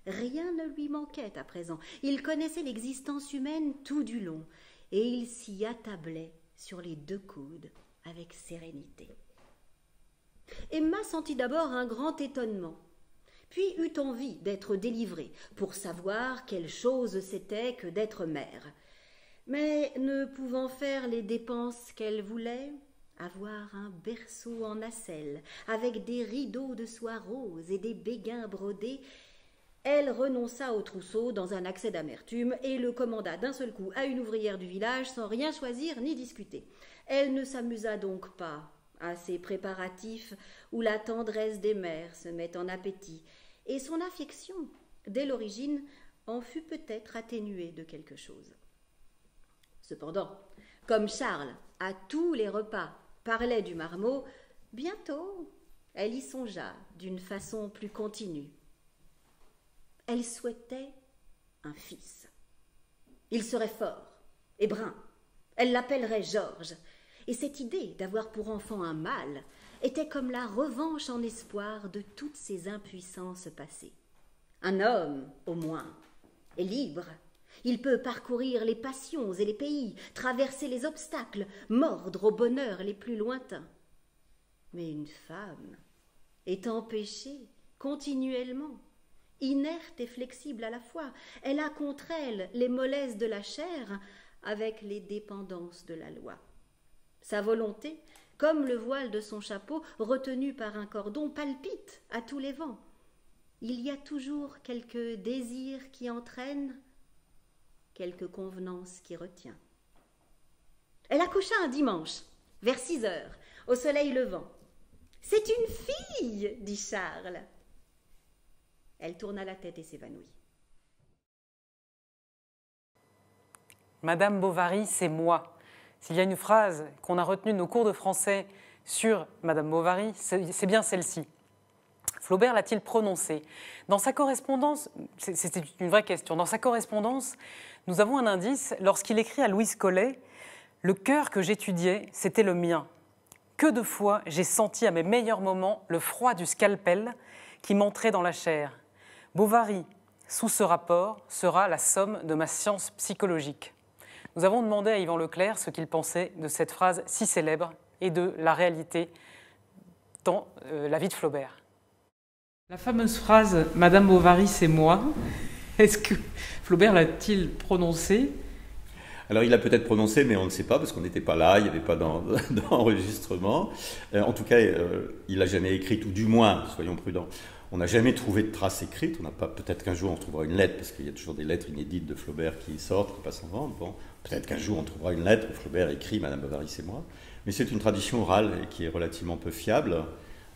Rien ne lui manquait à présent. Il connaissait l'existence humaine tout du long et il s'y attablait sur les 2 coudes avec sérénité. Emma sentit d'abord un grand étonnement, puis eut envie d'être délivrée pour savoir quelle chose c'était que d'être mère. Mais ne pouvant faire les dépenses qu'elle voulait, avoir un berceau en nacelle, avec des rideaux de soie rose et des béguins brodés, elle renonça au trousseau dans un accès d'amertume et le commanda d'un seul coup à une ouvrière du village sans rien choisir ni discuter. Elle ne s'amusa donc pas à ces préparatifs où la tendresse des mères se met en appétit, et son affection, dès l'origine, en fut peut-être atténuée de quelque chose. Cependant, comme Charles, à tous les repas, parlait du marmot, bientôt elle y songea d'une façon plus continue. Elle souhaitait un fils. Il serait fort et brun. Elle l'appellerait Georges. Et cette idée d'avoir pour enfant un mâle était comme la revanche en espoir de toutes ses impuissances passées. Un homme, au moins, est libre. Il peut parcourir les passions et les pays, traverser les obstacles, mordre aux bonheurs les plus lointains. Mais une femme est empêchée continuellement, inerte et flexible à la fois. Elle a contre elle les mollesses de la chair avec les dépendances de la loi. Sa volonté, comme le voile de son chapeau, retenu par un cordon, palpite à tous les vents. Il y a toujours quelque désir qui entraîne, quelque convenance qui retient. Elle accoucha un dimanche, vers 6 heures, au soleil levant. « C'est une fille !» dit Charles. Elle tourna la tête et s'évanouit. Madame Bovary, c'est moi. S'il y a une phrase qu'on a retenue de nos cours de français sur Madame Bovary, c'est bien celle-ci. Flaubert l'a-t-il prononcée? Dans sa correspondance, c'était une vraie question, dans sa correspondance, nous avons un indice lorsqu'il écrit à Louise Collet « Le cœur que j'étudiais, c'était le mien. Que de fois j'ai senti à mes meilleurs moments le froid du scalpel qui m'entrait dans la chair. Bovary, sous ce rapport, sera la somme de ma science psychologique. » Nous avons demandé à Yvan Leclerc ce qu'il pensait de cette phrase si célèbre et de la réalité dans la vie de Flaubert. La fameuse phrase « Madame Bovary, c'est moi », est-ce que Flaubert l'a-t-il prononcée? Alors il l'a peut-être prononcé, mais on ne sait pas, parce qu'on n'était pas là, il n'y avait pas d'enregistrement. En tout cas, il ne l'a jamais écrite, ou du moins, soyons prudents, on n'a jamais trouvé de traces écrites. On n'a pas, peut-être qu'un jour on trouvera une lettre, parce qu'il y a toujours des lettres inédites de Flaubert qui sortent, qui passent en vente. Bon, peut-être qu'un jour on trouvera une lettre où Flaubert écrit « Madame Bovary, c'est moi ». Mais c'est une tradition orale et qui est relativement peu fiable.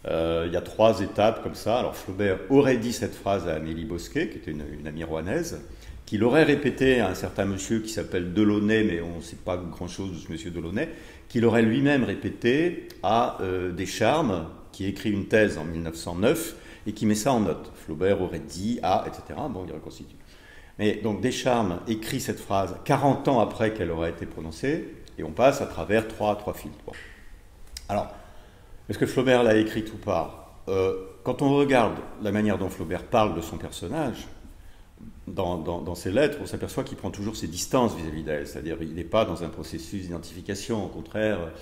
Il y a 3 étapes comme ça. Alors Flaubert aurait dit cette phrase à Amélie Bosquet, qui était une amie rouennaise, qui l'aurait répétée à un certain monsieur qui s'appelle Delaunay, mais on ne sait pas grand-chose de ce monsieur Delaunay, qui l'aurait lui-même répété à Descharmes, qui écrit une thèse en 1909 et qui met ça en note. Flaubert aurait dit à, etc. Bon, il reconstitue. Mais donc Descharmes écrit cette phrase 40 ans après qu'elle aurait été prononcée, et on passe à travers trois filtres. Bon. Alors, est-ce que Flaubert l'a écrite ou pas? Quand on regarde la manière dont Flaubert parle de son personnage, dans ses lettres, on s'aperçoit qu'il prend toujours ses distances vis-à-vis d'elle. C'est-à-dire qu'il n'est pas dans un processus d'identification. Au contraire,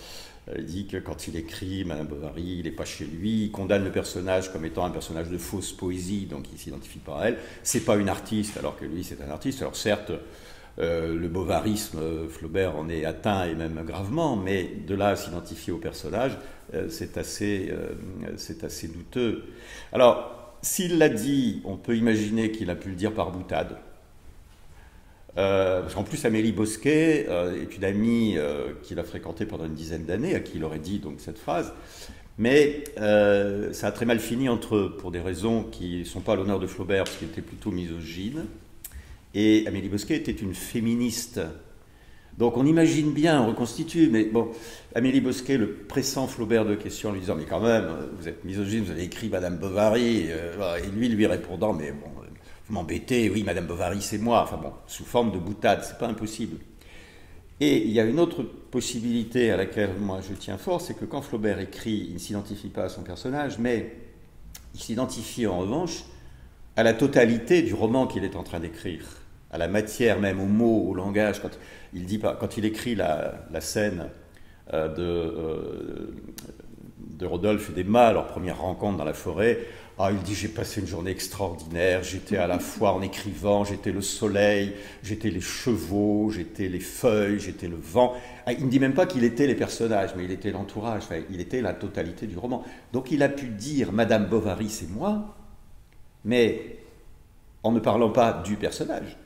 Il dit que quand il écrit, Madame Bovary, il n'est pas chez lui, il condamne le personnage comme étant un personnage de fausse poésie, donc il ne s'identifie pas à elle. C'est pas une artiste, alors que lui, c'est un artiste. Alors certes, le bovarisme, Flaubert en est atteint, et même gravement, mais de là à s'identifier au personnage, c'est assez douteux. Alors, s'il l'a dit, on peut imaginer qu'il a pu le dire par boutade. Parce qu'en plus, Amélie Bosquet est une amie qu'il a fréquentée pendant une dizaine d'années, à qui il aurait dit donc cette phrase. Mais ça a très mal fini entre eux, pour des raisons qui ne sont pas à l'honneur de Flaubert, parce qu'il était plutôt misogyne. Et Amélie Bosquet était une féministe. Donc on imagine bien, on reconstitue, mais bon, Amélie Bosquet le pressant Flaubert de questions, lui disant « Mais quand même, vous êtes misogyne, vous avez écrit Madame Bovary », et lui répondant « Mais bon, vous m'embêtez, oui, Madame Bovary, c'est moi », enfin bon, sous forme de boutade, c'est pas impossible. Et il y a une autre possibilité à laquelle moi je tiens fort, c'est que quand Flaubert écrit, il ne s'identifie pas à son personnage, mais il s'identifie en revanche à la totalité du roman qu'il est en train d'écrire, à la matière même, aux mots, au langage. Quand il écrit la scène de Rodolphe et d'Emma, leur première rencontre dans la forêt, il dit « J'ai passé une journée extraordinaire, j'étais à la fois en écrivant, j'étais le soleil, j'étais les chevaux, j'étais les feuilles, j'étais le vent ». Il ne dit même pas qu'il était les personnages, mais il était l'entourage, il était la totalité du roman. Donc il a pu dire « Madame Bovary, c'est moi », mais en ne parlant pas du personnage,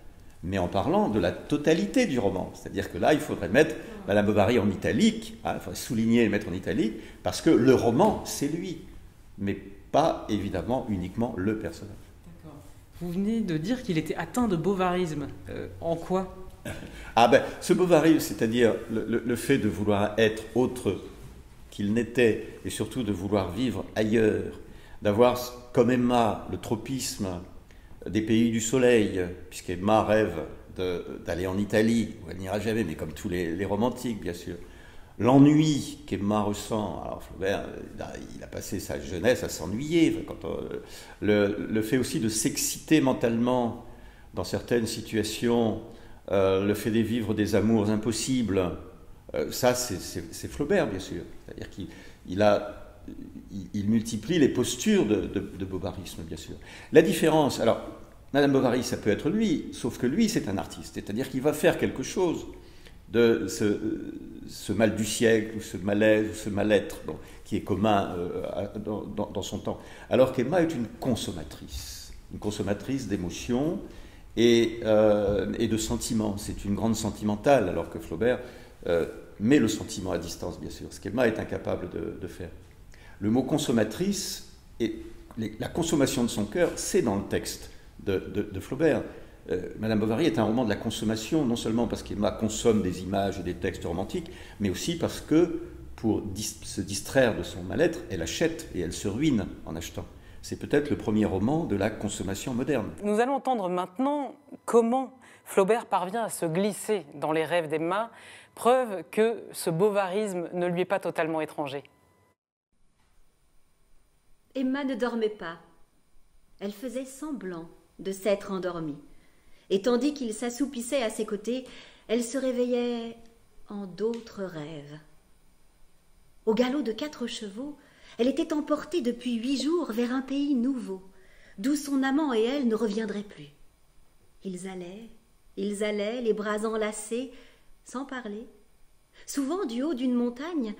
mais en parlant de la totalité du roman. C'est-à-dire que là, il faudrait mettre Madame Bovary en italique, il faudrait souligner et mettre en italique, parce que le roman, c'est lui, mais pas évidemment uniquement le personnage. D'accord. Vous venez de dire qu'il était atteint de bovarisme. En quoi? Ce bovarisme, c'est-à-dire le fait de vouloir être autre qu'il n'était, et surtout de vouloir vivre ailleurs, d'avoir, comme Emma, le tropisme des pays du soleil, puisqu'Emma rêve d'aller en Italie, où elle n'ira jamais, mais comme tous les romantiques, bien sûr. L'ennui qu'Emma ressent, alors Flaubert, il a passé sa jeunesse à s'ennuyer, le fait aussi de s'exciter mentalement dans certaines situations, le fait de vivre des amours impossibles, ça c'est Flaubert, bien sûr. C'est-à-dire qu'il multiplie les postures de bovarisme, bien sûr. La différence, alors, Madame Bovary, ça peut être lui, sauf que lui, c'est un artiste. C'est-à-dire qu'il va faire quelque chose de ce mal du siècle, ou ce malaise, ou ce mal-être, qui est commun dans son temps. Alors qu'Emma est une consommatrice d'émotions et de sentiments. C'est une grande sentimentale, alors que Flaubert met le sentiment à distance, bien sûr, ce qu'Emma est incapable de faire. Le mot consommatrice, et la consommation de son cœur, c'est dans le texte de Flaubert. Madame Bovary est un roman de la consommation, non seulement parce qu'Emma consomme des images et des textes romantiques, mais aussi parce que, pour se distraire de son mal-être, elle achète et elle se ruine en achetant. C'est peut-être le premier roman de la consommation moderne. Nous allons entendre maintenant comment Flaubert parvient à se glisser dans les rêves d'Emma, preuve que ce bovarisme ne lui est pas totalement étranger. Emma ne dormait pas. Elle faisait semblant de s'être endormie. Et tandis qu'il s'assoupissait à ses côtés, elle se réveillait en d'autres rêves. Au galop de 4 chevaux, elle était emportée depuis 8 jours vers un pays nouveau, d'où son amant et elle ne reviendraient plus. Ils allaient, les bras enlacés, sans parler. Souvent, du haut d'une montagne,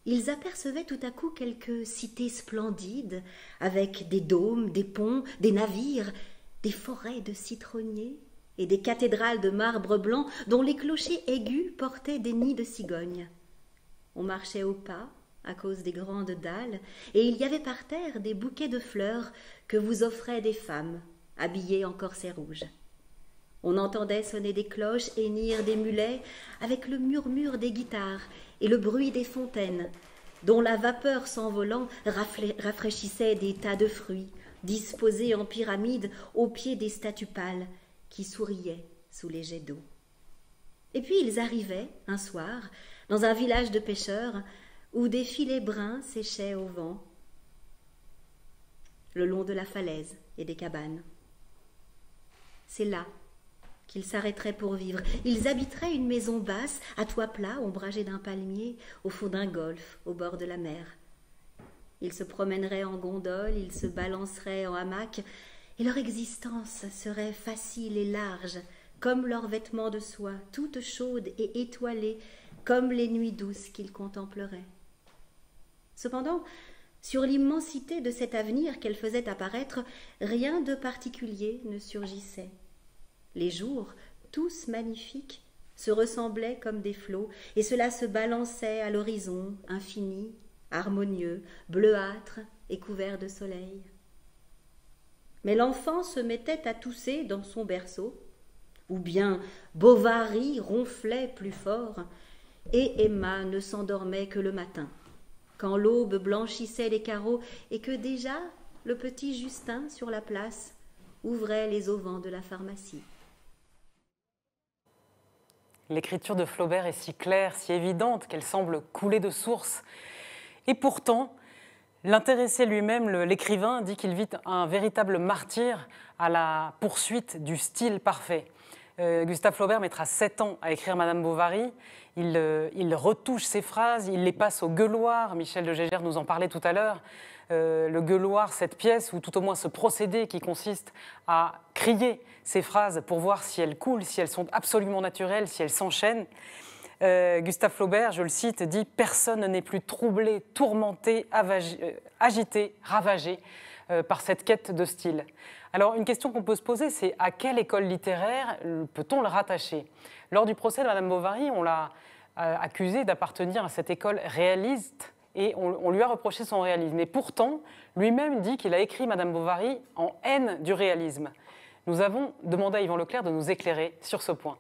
ils apercevaient tout à coup quelques cités splendides, avec des dômes, des ponts, des navires, des forêts de citronniers et des cathédrales de marbre blanc dont les clochers aigus portaient des nids de cigognes. On marchait au pas à cause des grandes dalles, et il y avait par terre des bouquets de fleurs que vous offraient des femmes, habillées en corsets rouges. On entendait sonner des cloches, hennir des mulets, avec le murmure des guitares et le bruit des fontaines, dont la vapeur s'envolant rafraîchissait des tas de fruits, disposés en pyramide au pied des statues pâles qui souriaient sous les jets d'eau. Et puis ils arrivaient, un soir, dans un village de pêcheurs où des filets bruns séchaient au vent, le long de la falaise et des cabanes. C'est là qu'ils s'arrêteraient pour vivre. Ils habiteraient une maison basse, à toit plat, ombragée d'un palmier, au fond d'un golfe, au bord de la mer. Ils se promèneraient en gondole, ils se balanceraient en hamac, et leur existence serait facile et large, comme leurs vêtements de soie, toutes chaudes et étoilées, comme les nuits douces qu'ils contempleraient. Cependant, sur l'immensité de cet avenir qu'elle faisait apparaître, rien de particulier ne surgissait. Les jours, tous magnifiques, se ressemblaient comme des flots, et cela se balançait à l'horizon, infini, harmonieux, bleuâtre et couvert de soleil. Mais l'enfant se mettait à tousser dans son berceau, ou bien Bovary ronflait plus fort, et Emma ne s'endormait que le matin, quand l'aube blanchissait les carreaux et que déjà le petit Justin sur la place ouvrait les auvents de la pharmacie. L'écriture de Flaubert est si claire, si évidente qu'elle semble couler de source. Et pourtant, l'intéressé lui-même, l'écrivain, dit qu'il vit un véritable martyre à la poursuite du style parfait. Gustave Flaubert mettra 7 ans à écrire Madame Bovary. Il retouche ses phrases, il les passe au gueuloir. Michel de Gégère nous en parlait tout à l'heure. Le gueuloir, cette pièce, ou tout au moins ce procédé qui consiste à crier ces phrases pour voir si elles coulent, si elles sont absolument naturelles, si elles s'enchaînent. Gustave Flaubert, je le cite, dit « Personne n'est plus troublé, tourmenté, agité, ravagé par cette quête de style ». Alors, une question qu'on peut se poser, c'est à quelle école littéraire peut-on le rattacher? Lors du procès de Madame Bovary, on l'a accusé d'appartenir à cette école réaliste et on lui a reproché son réalisme. Et pourtant, lui-même dit qu'il a écrit Madame Bovary en haine du réalisme. Nous avons demandé à Yvan Leclerc de nous éclairer sur ce point.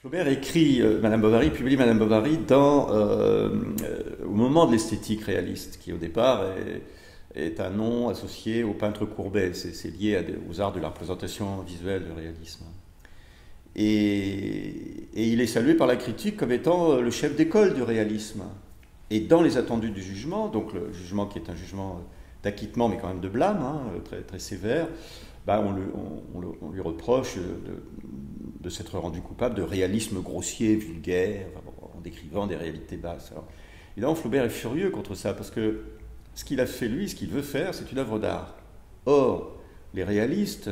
Flaubert écrit Madame Bovary, publie Madame Bovary au moment de l'esthétique réaliste, qui au départ est un nom associé au peintre Courbet. C'est lié aux arts de la représentation visuelle, du réalisme. Et il est salué par la critique comme étant le chef d'école du réalisme. Et dans les attendus du jugement, donc le jugement qui est un jugement d'acquittement, mais quand même de blâme, hein, très, très sévère, on lui reproche de s'être rendu coupable de réalisme grossier, vulgaire, en décrivant des réalités basses. Alors, évidemment, Flaubert est furieux contre ça, parce que ce qu'il a fait, lui, ce qu'il veut faire, c'est une œuvre d'art. Or, les réalistes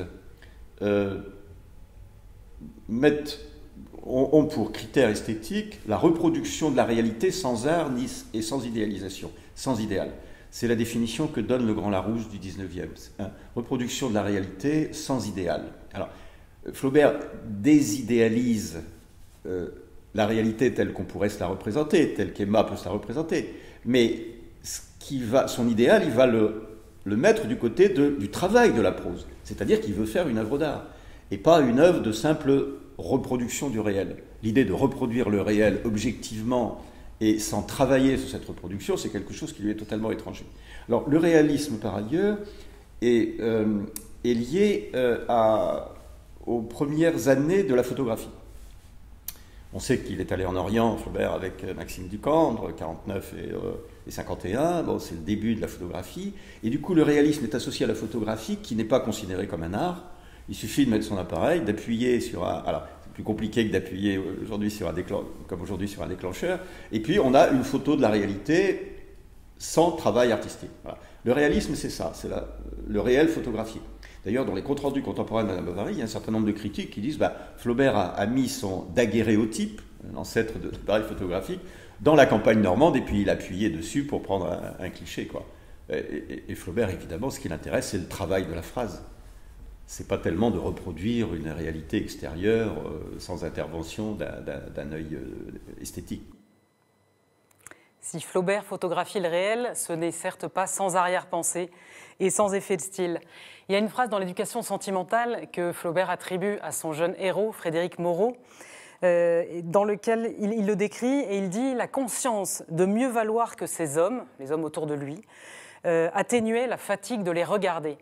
ont pour critère esthétique la reproduction de la réalité sans art et sans idéalisation, sans idéal. C'est la définition que donne le grand Larousse du 19e. Reproduction de la réalité sans idéal. Alors, Flaubert désidéalise la réalité telle qu'on pourrait se la représenter, telle qu'Emma peut se la représenter. Mais son idéal, il va le mettre du côté du travail de la prose. C'est-à-dire qu'il veut faire une œuvre d'art, et pas une œuvre de simple reproduction du réel. L'idée de reproduire le réel objectivement et sans travailler sur cette reproduction, c'est quelque chose qui lui est totalement étranger. Alors, le réalisme, par ailleurs, est lié aux premières années de la photographie. On sait qu'il est allé en Orient, Flaubert, avec Maxime Ducandre, 49 et 51. Bon, c'est le début de la photographie. Et du coup, le réalisme est associé à la photographie, qui n'est pas considérée comme un art. Il suffit de mettre son appareil, d'appuyer sur un... Alors, c'est plus compliqué que d'appuyer aujourd'hui comme aujourd'hui sur un déclencheur. Et puis, on a une photo de la réalité sans travail artistique. Voilà. Le réalisme, c'est ça, c'est le réel photographié. D'ailleurs, dans les comptes rendus contemporains de Madame Bovary, il y a un certain nombre de critiques qui disent Flaubert a mis son daguerréotype, l'ancêtre de l'appareil photographique, dans la campagne normande, et puis il a appuyé dessus pour prendre un cliché, quoi. Et Flaubert, évidemment, ce qui l'intéresse, c'est le travail de la phrase. C'est pas tellement de reproduire une réalité extérieure sans intervention d'un œil esthétique. Si Flaubert photographie le réel, ce n'est certes pas sans arrière-pensée et sans effet de style. Il y a une phrase dans l'Éducation sentimentale que Flaubert attribue à son jeune héros, Frédéric Moreau, dans lequel il le décrit et il dit « La conscience de mieux valoir que ces hommes, les hommes autour de lui, atténuait la fatigue de les regarder ».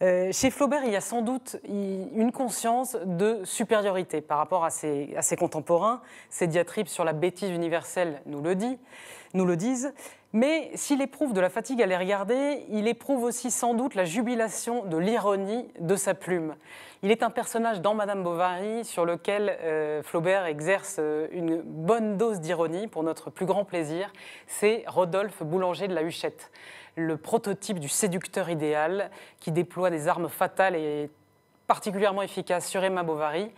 Chez Flaubert, il y a sans doute une conscience de supériorité par rapport à ses contemporains. Ses diatribes sur la bêtise universelle nous le disent. Mais s'il éprouve de la fatigue à les regarder, il éprouve aussi sans doute la jubilation de l'ironie de sa plume. Il est un personnage dans Madame Bovary sur lequel Flaubert exerce une bonne dose d'ironie pour notre plus grand plaisir. C'est Rodolphe Boulanger de la Huchette, le prototype du séducteur idéal qui déploie des armes fatales et particulièrement efficaces sur Emma Bovary.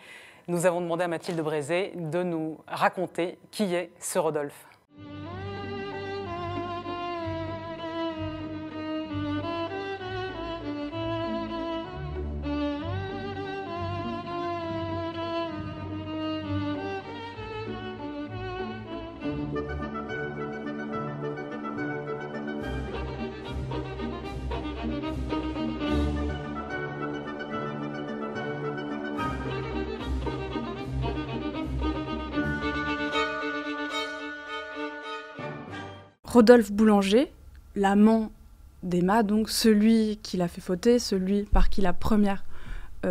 Nous avons demandé à Mathilde Brézé de nous raconter qui est ce Rodolphe. Rodolphe Boulanger, l'amant d'Emma, donc celui qui l'a fait fauter, celui par qui la première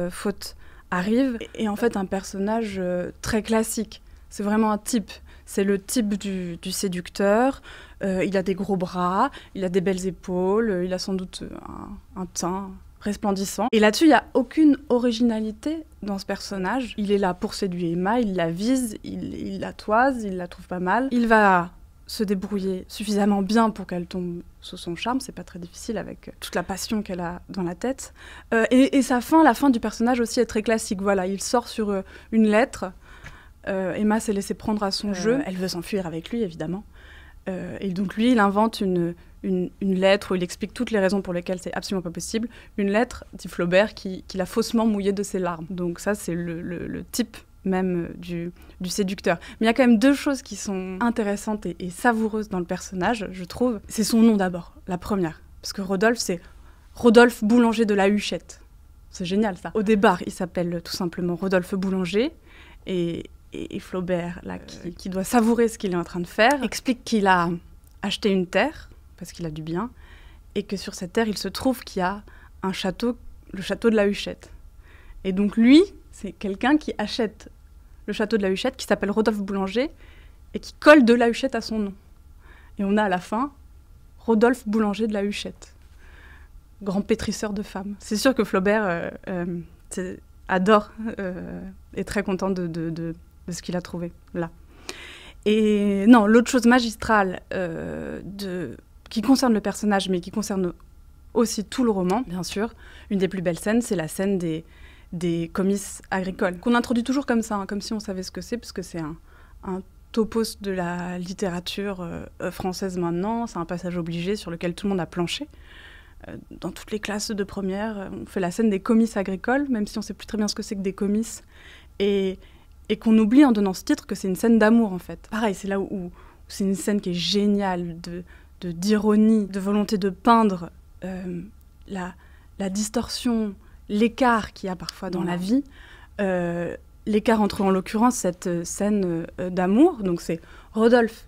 faute arrive, est en fait un personnage très classique. C'est vraiment un type. C'est le type du séducteur. Il a des gros bras, il a des belles épaules, il a sans doute un teint resplendissant. Et là-dessus, il n'y a aucune originalité dans ce personnage. Il est là pour séduire Emma, il la vise, il la toise, il la trouve pas mal. Il va se débrouiller suffisamment bien pour qu'elle tombe sous son charme. C'est pas très difficile avec toute la passion qu'elle a dans la tête. Et sa fin, la fin du personnage aussi est très classique. Voilà, il sort sur une lettre. Emma s'est laissée prendre à son jeu. Elle veut s'enfuir avec lui, évidemment. Et donc lui, il invente une lettre où il explique toutes les raisons pour lesquelles c'est absolument pas possible. Une lettre, dit Flaubert, qu'il a faussement mouillée de ses larmes. Donc ça, c'est le type même du séducteur. Mais il y a quand même deux choses qui sont intéressantes et savoureuses dans le personnage, je trouve. C'est son nom d'abord, la première. Parce que Rodolphe, c'est Rodolphe Boulanger de la Huchette. C'est génial, ça. Au départ, il s'appelle tout simplement Rodolphe Boulanger. Et Flaubert, là, qui doit savourer ce qu'il est en train de faire, explique qu'il a acheté une terre, parce qu'il a du bien, et que sur cette terre, il se trouve qu'il y a un château, le château de la Huchette. Et donc lui, c'est quelqu'un qui achète le château de la Huchette, qui s'appelle Rodolphe Boulanger, et qui colle de la Huchette à son nom. Et on a à la fin Rodolphe Boulanger de la Huchette, grand pétrisseur de femmes. C'est sûr que Flaubert adore, est très content de ce qu'il a trouvé là. Et non, l'autre chose magistrale qui concerne le personnage, mais qui concerne aussi tout le roman, bien sûr, une des plus belles scènes, c'est la scène des comices agricoles, qu'on introduit toujours comme ça, hein, comme si on savait ce que c'est, parce que c'est un topos de la littérature française maintenant, c'est un passage obligé sur lequel tout le monde a planché. Dans toutes les classes de première, on fait la scène des comices agricoles, même si on ne sait plus très bien ce que c'est que des comices, et qu'on oublie en donnant ce titre que c'est une scène d'amour, en fait. Pareil, c'est là où c'est une scène qui est géniale, d'ironie, de volonté de peindre la distorsion, l'écart qu'il y a parfois dans la vie, l'écart entre, en l'occurrence, cette scène d'amour. Donc c'est Rodolphe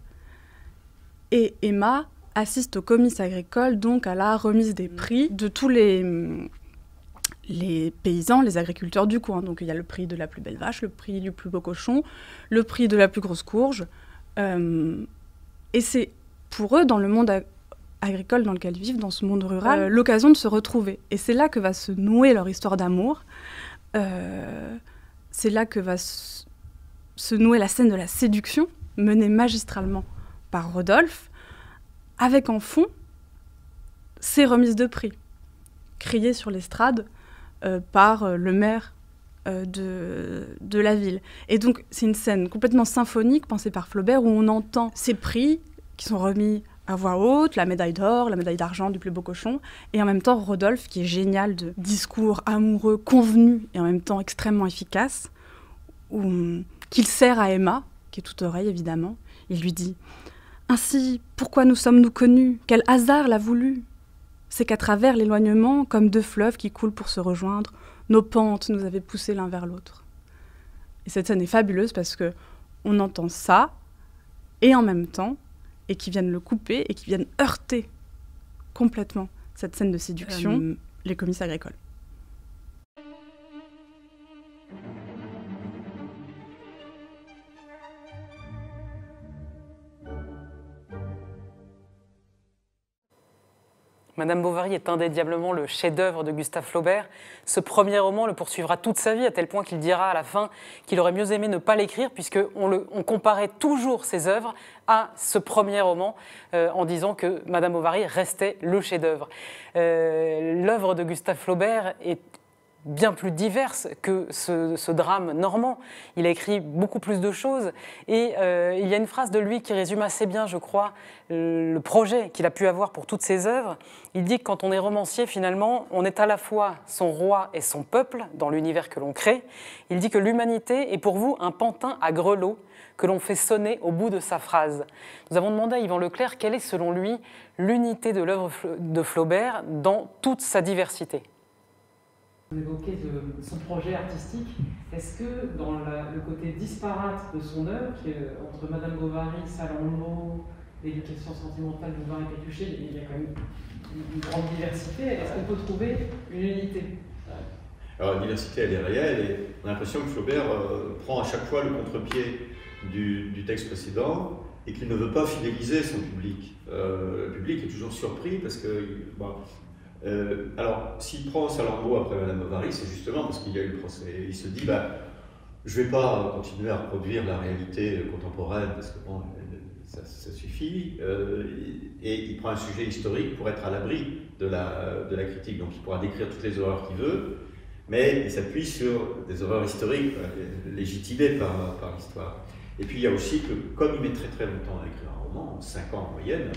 et Emma assistent aux comices agricoles, donc à la remise des prix de tous les paysans, les agriculteurs du coin. Donc il y a le prix de la plus belle vache, le prix du plus beau cochon, le prix de la plus grosse courge. Et c'est pour eux, dans le monde agricole dans lequel ils vivent, dans ce monde rural, l'occasion de se retrouver. Et c'est là que va se nouer leur histoire d'amour. C'est là que va se nouer la scène de la séduction, menée magistralement par Rodolphe, avec en fond ces remises de prix, criées sur l'estrade par le maire de la ville. Et donc, c'est une scène complètement symphonique, pensée par Flaubert, où on entend ces prix qui sont remis à voix haute, la médaille d'or, la médaille d'argent du plus beau cochon, et en même temps Rodolphe, qui est génial de discours amoureux, convenus, et en même temps extrêmement efficace, qu'il sert à Emma, qui est toute oreille évidemment. Il lui dit « Ainsi, pourquoi nous sommes-nous connus? Quel hasard l'a voulu? C'est qu'à travers l'éloignement, comme deux fleuves qui coulent pour se rejoindre, nos pentes nous avaient poussés l'un vers l'autre. » Et cette scène est fabuleuse parce qu'on entend ça, et en même temps, et qui viennent le couper, et qui viennent heurter complètement cette scène de séduction, les comices agricoles. Madame Bovary est indéniablement le chef-d'œuvre de Gustave Flaubert. Ce premier roman le poursuivra toute sa vie, à tel point qu'il dira à la fin qu'il aurait mieux aimé ne pas l'écrire, puisqu'on comparait toujours ses œuvres à ce premier roman, en disant que Madame Bovary restait le chef-d'œuvre. L'œuvre de Gustave Flaubert est bien plus diverse que ce drame normand. Il a écrit beaucoup plus de choses et il y a une phrase de lui qui résume assez bien, je crois, le projet qu'il a pu avoir pour toutes ses œuvres. Il dit que quand on est romancier, finalement, on est à la fois son roi et son peuple dans l'univers que l'on crée. Il dit que l'humanité est pour vous un pantin à grelots que l'on fait sonner au bout de sa phrase. Nous avons demandé à Yvan Leclerc quelle est, selon lui, l'unité de l'œuvre de Flaubert dans toute sa diversité. Vous évoquez son projet artistique. Est-ce que dans le côté disparate de son œuvre, qui est entre Madame Bovary, Salammbô, l'éducation sentimentale de Bovary-Pécuchet, il y a quand même une grande diversité, est-ce qu'on peut trouver une unité? Alors la diversité, elle est réelle et on a l'impression que Flaubert prend à chaque fois le contre-pied du texte précédent et qu'il ne veut pas fidéliser son public. Le public est toujours surpris parce que... alors, s'il prend Salammbô après Madame Bovary, c'est justement parce qu'il y a eu le procès. Il se dit, je ne vais pas continuer à reproduire la réalité contemporaine, parce que bon, ça suffit. Et il prend un sujet historique pour être à l'abri de la critique. Donc il pourra décrire toutes les horreurs qu'il veut, mais il s'appuie sur des horreurs historiques légitimées par l'histoire. Et puis il y a aussi que, comme il met très très longtemps à écrire un roman, 5 ans en moyenne,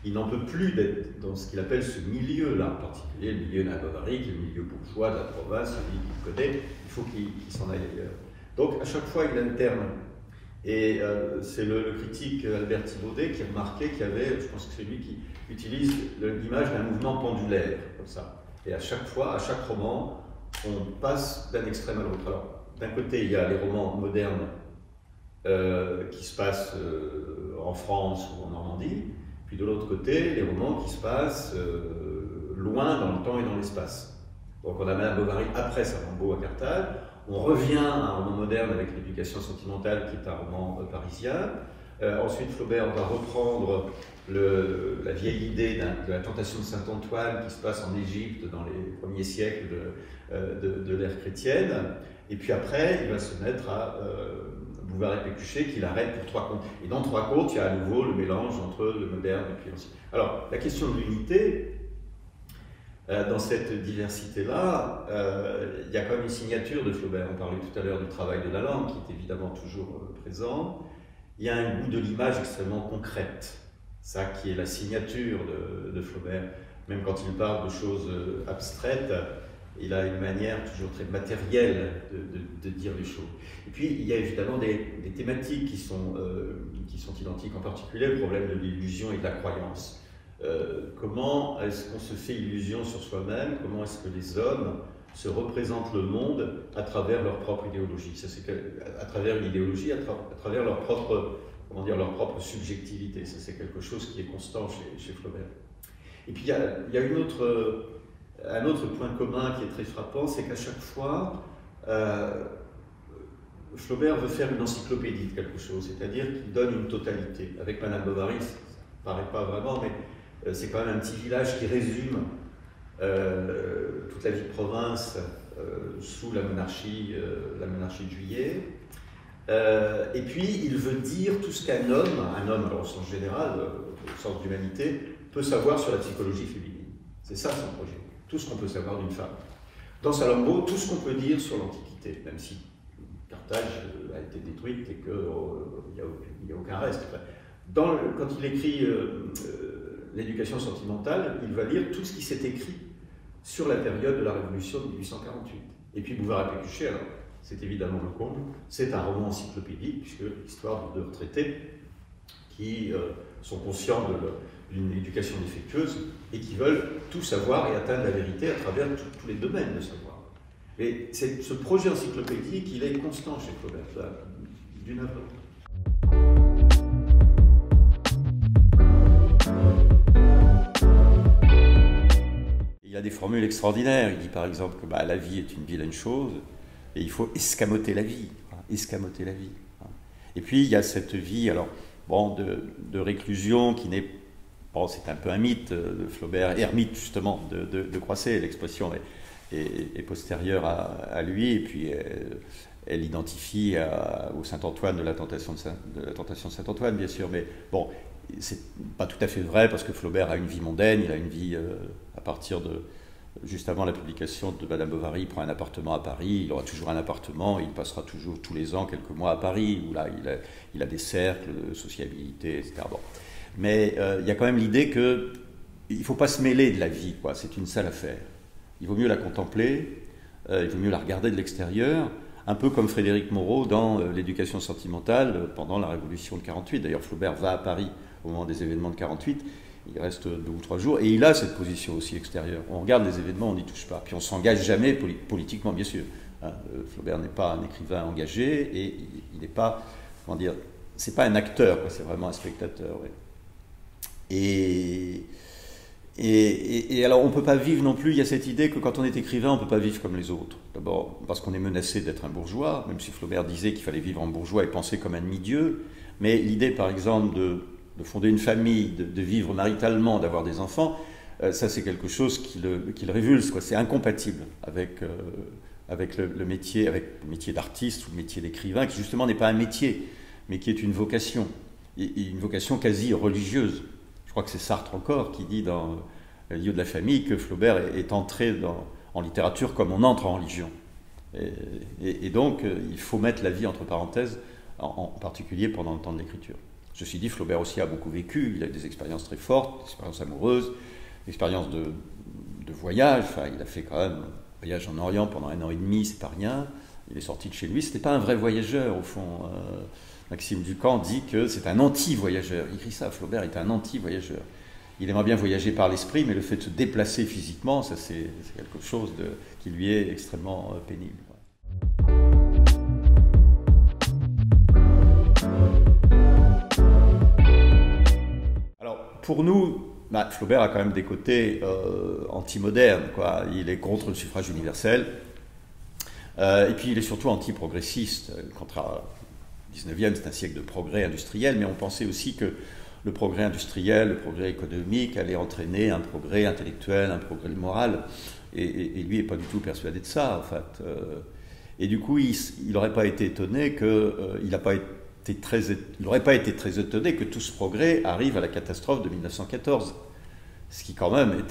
il n'en peut plus d'être dans ce qu'il appelle ce milieu-là, en particulier le milieu de la Bovary, qui est le milieu bourgeois de la province, celui qu'il connaît, il faut qu'il s'en aille ailleurs. Donc à chaque fois, il alterne. Et c'est le critique Albert Thibaudet qui a remarqué qu'il y avait, je pense que c'est lui qui utilise l'image d'un mouvement pendulaire, comme ça. Et à chaque fois, à chaque roman, on passe d'un extrême à l'autre. Alors, d'un côté, il y a les romans modernes qui se passent en France ou en Normandie, puis de l'autre côté, les romans qui se passent loin dans le temps et dans l'espace. Donc on a Madame Bovary après Salammbô à Carthage, on revient à un roman moderne avec l'éducation sentimentale qui est un roman parisien. Ensuite Flaubert va reprendre la vieille idée de la tentation de Saint-Antoine qui se passe en Égypte dans les premiers siècles de l'ère chrétienne. Et puis après, il va se mettre à Bouvard-et-Pécuchet qu'il arrête pour 3 contes. Et dans 3 contes, il y a à nouveau le mélange entre le moderne et puis l'ancien. Alors, la question de l'unité, dans cette diversité-là, il y a quand même une signature de Flaubert. On parlait tout à l'heure du travail de la langue, qui est évidemment toujours présent. Il y a un goût de l'image extrêmement concrète. Ça qui est la signature de Flaubert. Même quand il parle de choses abstraites, il a une manière toujours très matérielle de dire les choses. Et puis, il y a évidemment des thématiques qui sont identiques, en particulier le problème de l'illusion et de la croyance. Comment est-ce qu'on se fait illusion sur soi-même? Comment est-ce que les hommes se représentent le monde à travers leur propre idéologie? Ça, c'est à travers une idéologie, à travers leur propre, leur propre subjectivité. Ça, c'est quelque chose qui est constant chez Flaubert. Et puis, il y a un autre point commun qui est très frappant, c'est qu'à chaque fois, Flaubert veut faire une encyclopédie de quelque chose, c'est-à dire qu'il donne une totalité. Avec Madame Bovary, ça ne paraît pas vraiment, mais c'est quand même un petit village qui résume toute la vie de province sous la monarchie de Juillet. Et puis, il veut dire tout ce qu'un homme, alors au sens général, au sens d'humanité, peut savoir sur la psychologie féminine. C'est ça son projet. Tout ce qu'on peut savoir d'une femme. Dans Salammbô, tout ce qu'on peut dire sur l'Antiquité, même si Carthage a été détruite et qu'il n'y a aucun reste. Quand il écrit l'éducation sentimentale, il va lire tout ce qui s'est écrit sur la période de la Révolution de 1848. Et puis Bouvard-et-Pécuchet, alors c'est évidemment le comble, c'est un roman encyclopédique, puisque l'histoire de retraités qui sont conscients d'une éducation défectueuse et qui veulent tout savoir et atteindre la vérité à travers tous les domaines de savoir. Et c'est ce projet encyclopédique, il est constant chez Flaubert, d'une œuvre. Il y a des formules extraordinaires. Il dit par exemple que la vie est une vilaine chose et il faut escamoter la vie. Escamoter la vie. Et puis il y a cette vie, alors, de réclusion qui n'est Bon, c'est un peu un mythe de Flaubert, ermite justement de Croisset, l'expression est postérieure à lui, et puis elle identifie au Saint-Antoine de la tentation de Saint-Antoine, bien sûr, mais bon, c'est pas tout à fait vrai, parce que Flaubert a une vie mondaine, il a une vie à partir de... Juste avant la publication de Madame Bovary, il prend un appartement à Paris, il aura toujours un appartement, il passera toujours tous les ans quelques mois à Paris, où là il a des cercles de sociabilité, etc. Bon. Mais il y a quand même l'idée qu'il ne faut pas se mêler de la vie, quoi. C'est une sale affaire. Il vaut mieux la contempler, il vaut mieux la regarder de l'extérieur, un peu comme Frédéric Moreau dans l'éducation sentimentale pendant la Révolution de 48. D'ailleurs, Flaubert va à Paris au moment des événements de 48, il reste 2 ou 3 jours, et il a cette position aussi extérieure. On regarde les événements, on n'y touche pas. Puis on ne s'engage jamais politiquement, bien sûr. Hein, Flaubert n'est pas un écrivain engagé, et il n'est pas, comment dire, c'est pas un acteur, c'est vraiment un spectateur. Ouais. Et alors on ne peut pas vivre non plus, il y a cette idée que quand on est écrivain, on ne peut pas vivre comme les autres. D'abord parce qu'on est menacé d'être un bourgeois, même si Flaubert disait qu'il fallait vivre en bourgeois et penser comme un demi-dieu. Mais l'idée par exemple de fonder une famille, de vivre maritalement, d'avoir des enfants, ça c'est quelque chose qui le révulse, quoi. C'est incompatible avec le métier d'artiste ou le métier d'écrivain, qui justement n'est pas un métier, mais qui est une vocation, et une vocation quasi religieuse. Je crois que c'est Sartre encore qui dit dans Le lieu de la famille que Flaubert est entré en littérature comme on entre en religion. Et donc, il faut mettre la vie entre parenthèses, en particulier pendant le temps de l'écriture. Ceci dit, Flaubert aussi a beaucoup vécu, il a des expériences très fortes, des expériences amoureuses, des expériences de voyage. Enfin, il a fait quand même un voyage en Orient pendant 1 an et demi, c'est pas rien. Il est sorti de chez lui, c'était pas un vrai voyageur au fond. Maxime Ducamp dit que c'est un anti-voyageur. Il écrit ça, Flaubert est un anti-voyageur. Il aimerait bien voyager par l'esprit, mais le fait de se déplacer physiquement, ça c'est quelque chose qui lui est extrêmement pénible. Alors, pour nous, Flaubert a quand même des côtés anti-modernes, quoi. Il est contre le suffrage universel, et puis il est surtout anti-progressiste. Contraire au 19e, c'est un siècle de progrès industriel, mais on pensait aussi que le progrès industriel, le progrès économique allait entraîner un progrès intellectuel, un progrès moral, et lui n'est pas du tout persuadé de ça, en fait. Et du coup, il n'aurait pas été étonné il n'aurait pas été très étonné que tout ce progrès arrive à la catastrophe de 1914. Ce qui quand même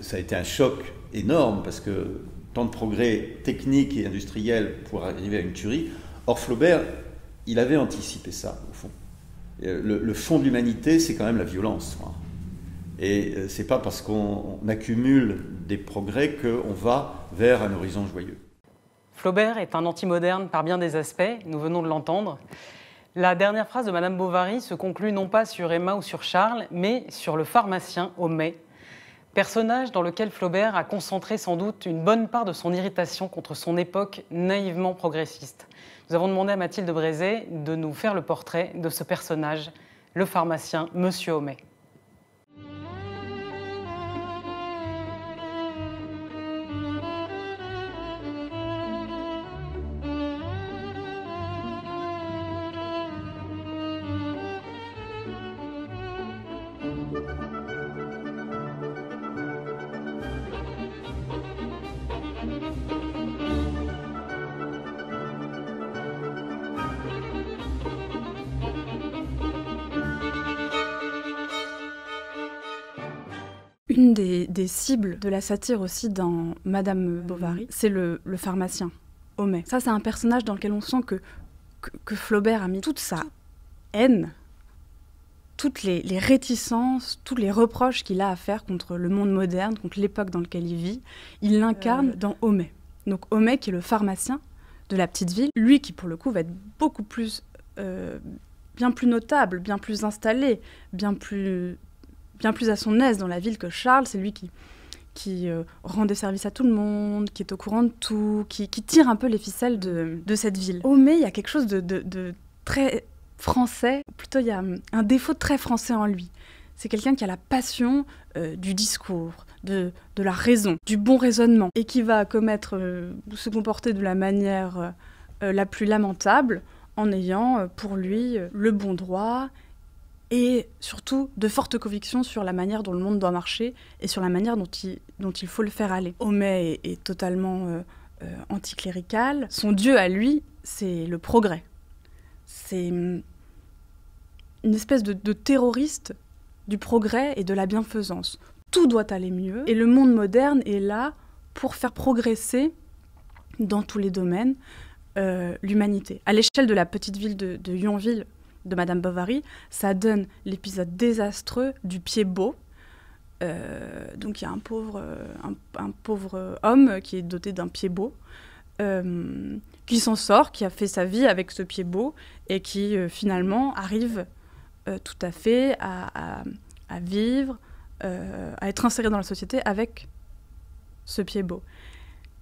ça a été un choc énorme, parce que tant de progrès techniques et industriels pour arriver à une tuerie. Or, Flaubert, il avait anticipé ça, au fond. Le fond de l'humanité, c'est quand même la violence. Et c'est pas parce qu'on accumule des progrès qu'on va vers un horizon joyeux. Flaubert est un anti-moderne par bien des aspects, nous venons de l'entendre. La dernière phrase de Madame Bovary se conclut non pas sur Emma ou sur Charles, mais sur le pharmacien Homais, personnage dans lequel Flaubert a concentré sans doute une bonne part de son irritation contre son époque naïvement progressiste. Nous avons demandé à Mathilde Brézet de nous faire le portrait de ce personnage, le pharmacien Monsieur Homais. Une des cibles de la satire aussi dans Madame Bovary, c'est le pharmacien, Homais. Ça, c'est un personnage dans lequel on sent que Flaubert a mis toute sa haine, toutes les réticences, tous les reproches qu'il a à faire contre le monde moderne, contre l'époque dans laquelle il vit. Il l'incarne dans Homais. Donc Homais, qui est le pharmacien de la petite ville, lui qui, pour le coup, va être beaucoup plus, bien plus notable, bien plus installé, bien plus à son aise dans la ville que Charles. C'est lui qui rend des services à tout le monde, qui est au courant de tout, qui tire un peu les ficelles de cette ville. Homais, il y a quelque chose de très français, plutôt il y a un défaut très français en lui. C'est quelqu'un qui a la passion du discours, de la raison, du bon raisonnement, et qui va se comporter de la manière la plus lamentable en ayant pour lui le bon droit et surtout de fortes convictions sur la manière dont le monde doit marcher et sur la manière dont il faut le faire aller. Homais est totalement anticlérical. Son dieu à lui, c'est le progrès. C'est une espèce de terroriste du progrès et de la bienfaisance. Tout doit aller mieux et le monde moderne est là pour faire progresser dans tous les domaines l'humanité. À l'échelle de la petite ville de Yonville, de Madame Bovary, ça donne l'épisode désastreux du pied beau. Donc il y a un pauvre homme qui est doté d'un pied beau, qui s'en sort, qui a fait sa vie avec ce pied beau et qui finalement arrive tout à fait à vivre, à être inséré dans la société avec ce pied beau.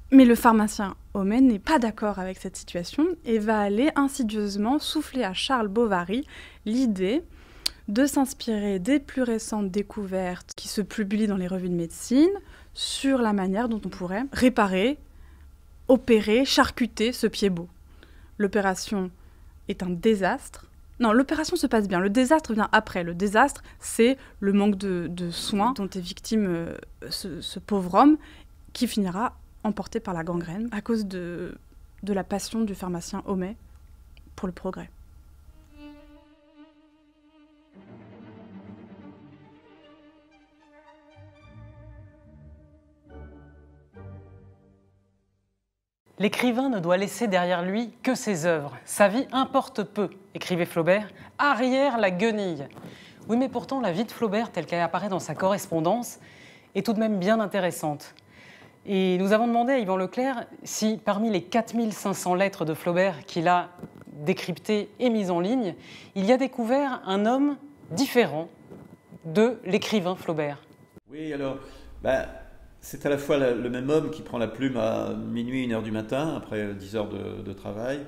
Mais le pharmacien Homais n'est pas d'accord avec cette situation et va aller insidieusement souffler à Charles Bovary l'idée de s'inspirer des plus récentes découvertes qui se publient dans les revues de médecine sur la manière dont on pourrait réparer, opérer, charcuter ce pied beau. L'opération est un désastre. Non, l'opération se passe bien. Le désastre vient après. Le désastre, c'est le manque de soins dont est victime ce pauvre homme qui finira emporté par la gangrène à cause de la passion du pharmacien Homais pour le progrès. L'écrivain ne doit laisser derrière lui que ses œuvres. Sa vie importe peu, écrivait Flaubert, arrière la guenille. Oui, mais pourtant, la vie de Flaubert, telle qu'elle apparaît dans sa correspondance, est tout de même bien intéressante. Et nous avons demandé à Yvan Leclerc si, parmi les 4500 lettres de Flaubert qu'il a décryptées et mises en ligne, il y a découvert un homme différent de l'écrivain Flaubert. Oui, alors, c'est à la fois le même homme qui prend la plume à minuit, 1h du matin, après 10 heures de travail.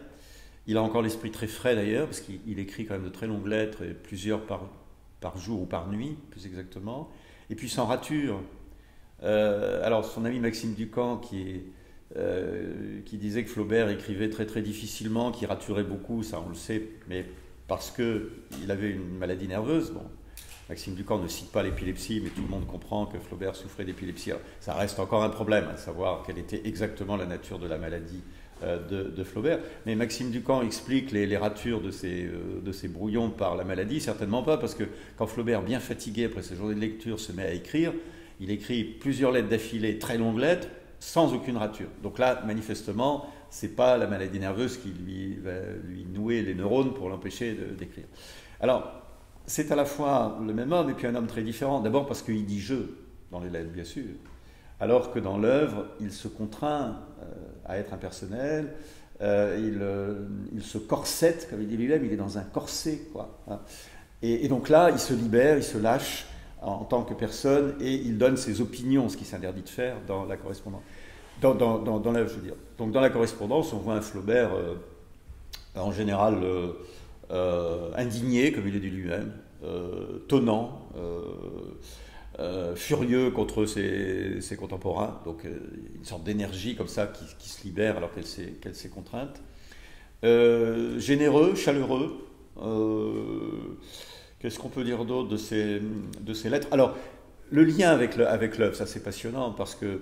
Il a encore l'esprit très frais d'ailleurs, parce qu'il écrit quand même de très longues lettres, et plusieurs par jour ou par nuit, plus exactement. Et puis sans rature. Alors son ami Maxime Ducamp qui disait que Flaubert écrivait très très difficilement, qu'il raturait beaucoup, ça on le sait, mais parce qu'il avait une maladie nerveuse. Bon, Maxime Ducamp ne cite pas l'épilepsie, mais tout le monde comprend que Flaubert souffrait d'épilepsie. Alors, ça reste encore un problème, à savoir quelle était exactement la nature de la maladie de Flaubert. Mais Maxime Ducamp explique les ratures de ces brouillons par la maladie, certainement pas, parce que quand Flaubert, bien fatigué après ses journées de lecture, se met à écrire, il écrit plusieurs lettres d'affilée, très longues lettres, sans aucune rature. Donc là, manifestement, ce n'est pas la maladie nerveuse qui va lui nouer les neurones pour l'empêcher d'écrire. Alors, c'est à la fois le même homme et puis un homme très différent. D'abord parce qu'il dit « je » dans les lettres, bien sûr. Alors que dans l'œuvre, il se contraint à être impersonnel, il se corsette, comme il dit lui-même, il est dans un corset, quoi. Et donc là, il se libère, il se lâche en tant que personne, et il donne ses opinions, ce qui s'interdit de faire dans la correspondance. Dans l'œuvre, je veux dire. Donc dans la correspondance, on voit un Flaubert, en général, indigné, comme il le dit lui-même, tonnant, furieux contre ses contemporains, donc une sorte d'énergie comme ça qui se libère alors qu'elle s'est contrainte. Généreux, chaleureux. Qu'est-ce qu'on peut dire d'autre de ces lettres? Alors, le lien avec l'œuvre, ça c'est passionnant, parce que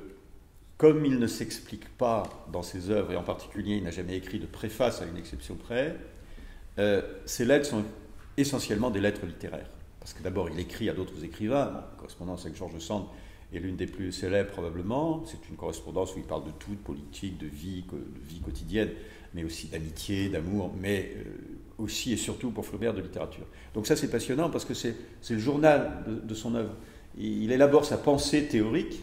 comme il ne s'explique pas dans ses œuvres, et en particulier il n'a jamais écrit de préface à une exception près, ces lettres sont essentiellement des lettres littéraires. Parce que d'abord il écrit à d'autres écrivains, la correspondance avec George Sand est l'une des plus célèbres probablement, c'est une correspondance où il parle de tout, de politique, de vie quotidienne, mais aussi d'amitié, d'amour, mais aussi et surtout pour Flaubert de littérature. Donc ça c'est passionnant parce que c'est le journal de son œuvre. Il élabore sa pensée théorique,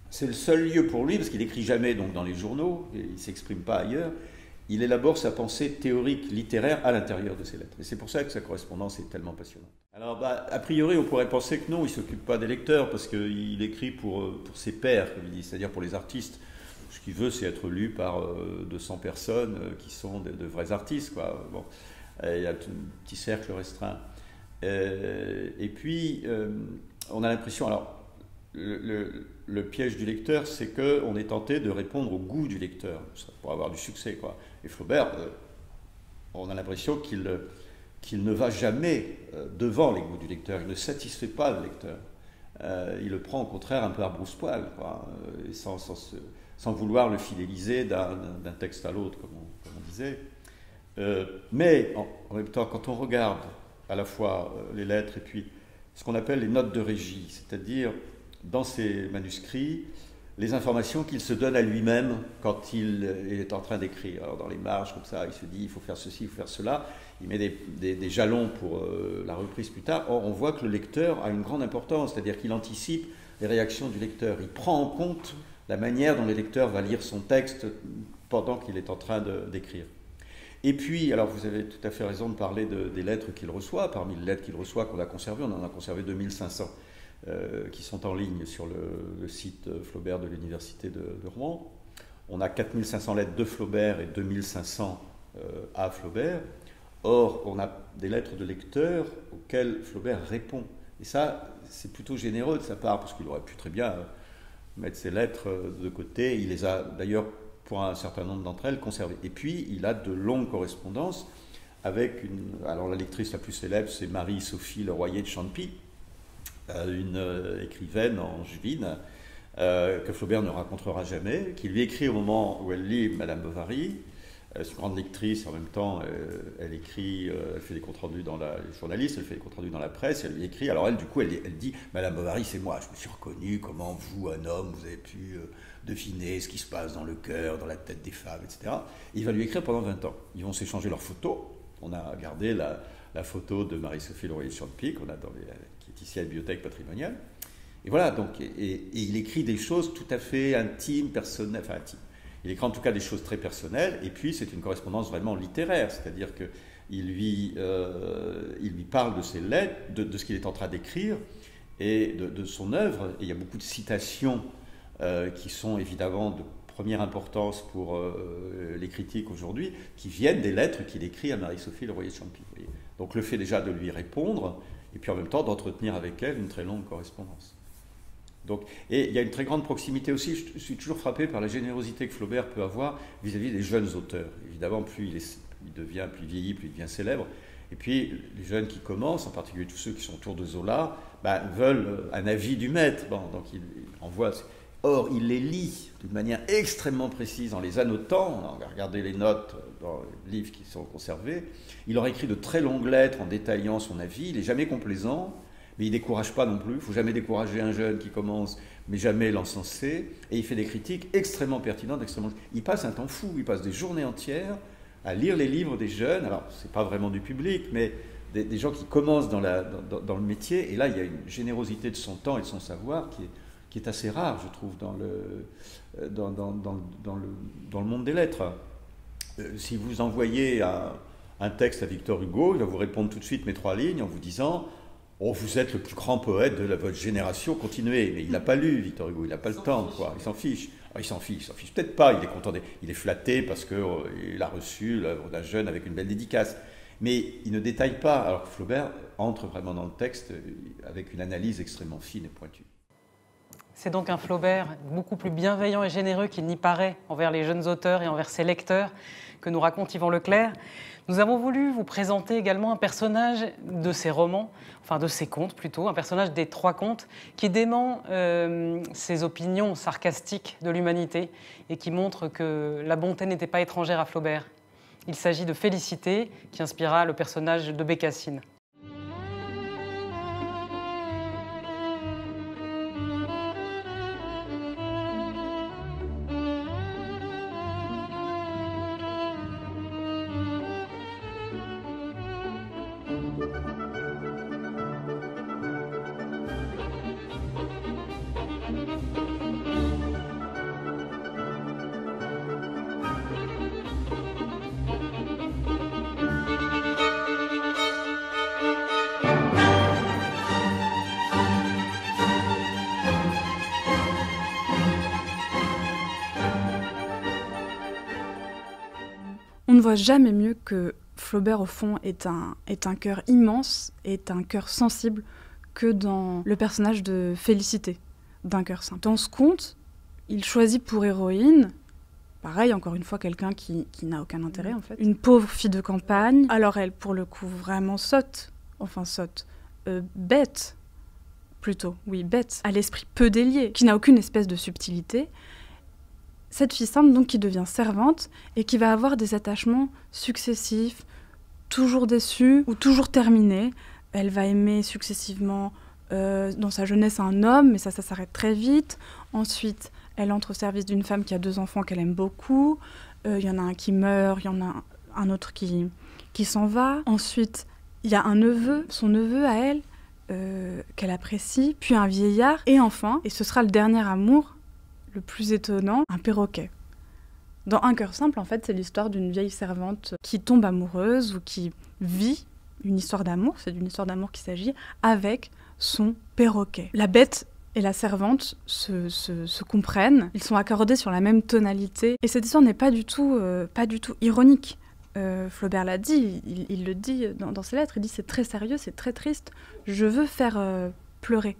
c'est le seul lieu pour lui, parce qu'il n'écrit jamais donc, dans les journaux, il ne s'exprime pas ailleurs, il élabore sa pensée théorique littéraire à l'intérieur de ses lettres. Et c'est pour ça que sa correspondance est tellement passionnante. Alors a priori on pourrait penser que non, il ne s'occupe pas des lecteurs, parce qu'il écrit pour ses pairs, comme il dit, c'est-à-dire pour les artistes. Ce qu'il veut, c'est être lu par 200 personnes qui sont de vrais artistes, quoi. Bon, il y a un petit cercle restreint. Et puis, on a l'impression... Alors, le piège du lecteur, c'est qu'on est tenté de répondre au goût du lecteur, pour avoir du succès, quoi. Et Flaubert, on a l'impression qu'il ne va jamais devant les goûts du lecteur, il ne satisfait pas le lecteur. Il le prend au contraire un peu à brousse-poil, sans vouloir le fidéliser d'un texte à l'autre, comme on disait. Mais en même temps, quand on regarde à la fois les lettres et puis ce qu'on appelle les notes de régie, c'est-à-dire dans ces manuscrits, les informations qu'il se donne à lui-même quand il est en train d'écrire. Alors dans les marges, comme ça, il se dit il faut faire ceci, il faut faire cela, il met des jalons pour la reprise plus tard. Or, on voit que le lecteur a une grande importance, c'est-à-dire qu'il anticipe les réactions du lecteur. Il prend en compte la manière dont le lecteur va lire son texte pendant qu'il est en train d'écrire. Et puis, alors vous avez tout à fait raison de parler des lettres qu'il reçoit. Parmi les lettres qu'il reçoit, qu'on a conservées, on en a conservé 2500 qui sont en ligne sur le site Flaubert de l'Université de Rouen. On a 4500 lettres de Flaubert et 2500 à Flaubert. Or, on a des lettres de lecteurs auxquelles Flaubert répond. Et ça, c'est plutôt généreux de sa part, parce qu'il aurait pu très bien mettre ses lettres de côté. Il les a d'ailleurs, pour un certain nombre d'entre elles, conservées. Et puis, il a de longues correspondances avec alors la lectrice la plus célèbre, c'est Marie-Sophie Leroyer de Champy, une écrivaine angevine que Flaubert ne rencontrera jamais, qui lui écrit au moment où elle lit Madame Bovary. Elle est une grande lectrice, en même temps, elle écrit, elle fait des comptes rendus dans les journalistes, elle fait des comptes rendus dans la presse, elle lui écrit. Alors elle, du coup, elle dit « Madame Bovary, c'est moi, je me suis reconnu, comment vous, un homme, vous avez pu deviner ce qui se passe dans le cœur, dans la tête des femmes, etc. » Et il va lui écrire pendant 20 ans. Ils vont s'échanger leurs photos. On a gardé la photo de Marie-Sophie Leroyer de Champy, qu'on a qui est ici à la bibliothèque patrimoniale. Et voilà, donc, et il écrit des choses tout à fait intimes, personnelles, enfin intimes. Il écrit en tout cas des choses très personnelles, et puis c'est une correspondance vraiment littéraire, c'est-à-dire qu'il lui parle de ses lettres, de ce qu'il est en train d'écrire, et de son œuvre. Et il y a beaucoup de citations qui sont évidemment de première importance pour les critiques aujourd'hui, qui viennent des lettres qu'il écrit à Marie-Sophie Leroyer de Champy. Donc le fait déjà de lui répondre, et puis en même temps d'entretenir avec elle une très longue correspondance. Donc, et il y a une très grande proximité aussi. Je suis toujours frappé par la générosité que Flaubert peut avoir vis-à-vis des jeunes auteurs. Évidemment, plus il vieillit, plus il devient célèbre. Et puis, les jeunes qui commencent, en particulier tous ceux qui sont autour de Zola, veulent un avis du maître. Bon, donc, il envoie. Or, il les lit d'une manière extrêmement précise en les annotant. On a regardé les notes dans les livres qui sont conservés. Il leur écrit de très longues lettres en détaillant son avis. Il n'est jamais complaisant. Mais il ne décourage pas non plus. Il ne faut jamais décourager un jeune qui commence, mais jamais l'encenser. Et il fait des critiques extrêmement pertinentes, Il passe un temps fou, il passe des journées entières à lire les livres des jeunes. Alors, ce n'est pas vraiment du public, mais des gens qui commencent dans le métier. Et là, il y a une générosité de son temps et de son savoir qui est assez rare, je trouve, dans le monde des lettres. Si vous envoyez un texte à Victor Hugo, il va vous répondre tout de suite mes 3 lignes en vous disant... Oh, vous êtes le plus grand poète de votre génération, continuez. Mais il n'a pas lu, Victor Hugo, il n'a pas le temps, quoi. Il s'en fiche. Alors, il s'en fiche peut-être pas, il est content, il est flatté parce qu'il a reçu l'œuvre d'un jeune avec une belle dédicace. Mais il ne détaille pas, alors que Flaubert entre vraiment dans le texte avec une analyse extrêmement fine et pointue. C'est donc un Flaubert beaucoup plus bienveillant et généreux qu'il n'y paraît envers les jeunes auteurs et envers ses lecteurs que nous raconte Yvan Leclerc. Nous avons voulu vous présenter également un personnage de ses romans, enfin de ses contes plutôt, un personnage des 3 contes qui dément ses opinions sarcastiques de l'humanité et qui montre que la bonté n'était pas étrangère à Flaubert. Il s'agit de Félicité, qui inspira le personnage de Bécassine. On ne voit jamais mieux que Flaubert, au fond, est un cœur immense, est un cœur sensible, que dans le personnage de Félicité, d'un cœur simple. Dans ce conte, il choisit pour héroïne Pareil, encore une fois, quelqu'un qui n'a aucun intérêt, en fait. Une pauvre fille de campagne. Alors elle, pour le coup, vraiment sotte. Enfin, sotte. Bête, plutôt. Oui, bête. À l'esprit peu délié, qui n'a aucune espèce de subtilité. Cette fille simple, donc, qui devient servante et qui va avoir des attachements successifs, toujours déçus ou toujours terminés. Elle va aimer successivement, dans sa jeunesse, un homme, mais ça s'arrête très vite. Ensuite, elle entre au service d'une femme qui a 2 enfants qu'elle aime beaucoup. Il y en a un qui meurt, il y en a un autre qui s'en va. Ensuite, il y a un neveu, son neveu à elle, qu'elle apprécie, puis un vieillard. Et enfin, et ce sera le dernier amour, le plus étonnant, un perroquet. Dans Un cœur simple, en fait, c'est l'histoire d'une vieille servante qui tombe amoureuse ou qui vit une histoire d'amour, c'est d'une histoire d'amour qu'il s'agit, avec son perroquet. La bête et la servante se comprennent, ils sont accordés sur la même tonalité. Et cette histoire n'est pas du tout ironique. Flaubert l'a dit, il le dit dans ses lettres, il dit c'est très sérieux, c'est très triste. Je veux faire pleurer.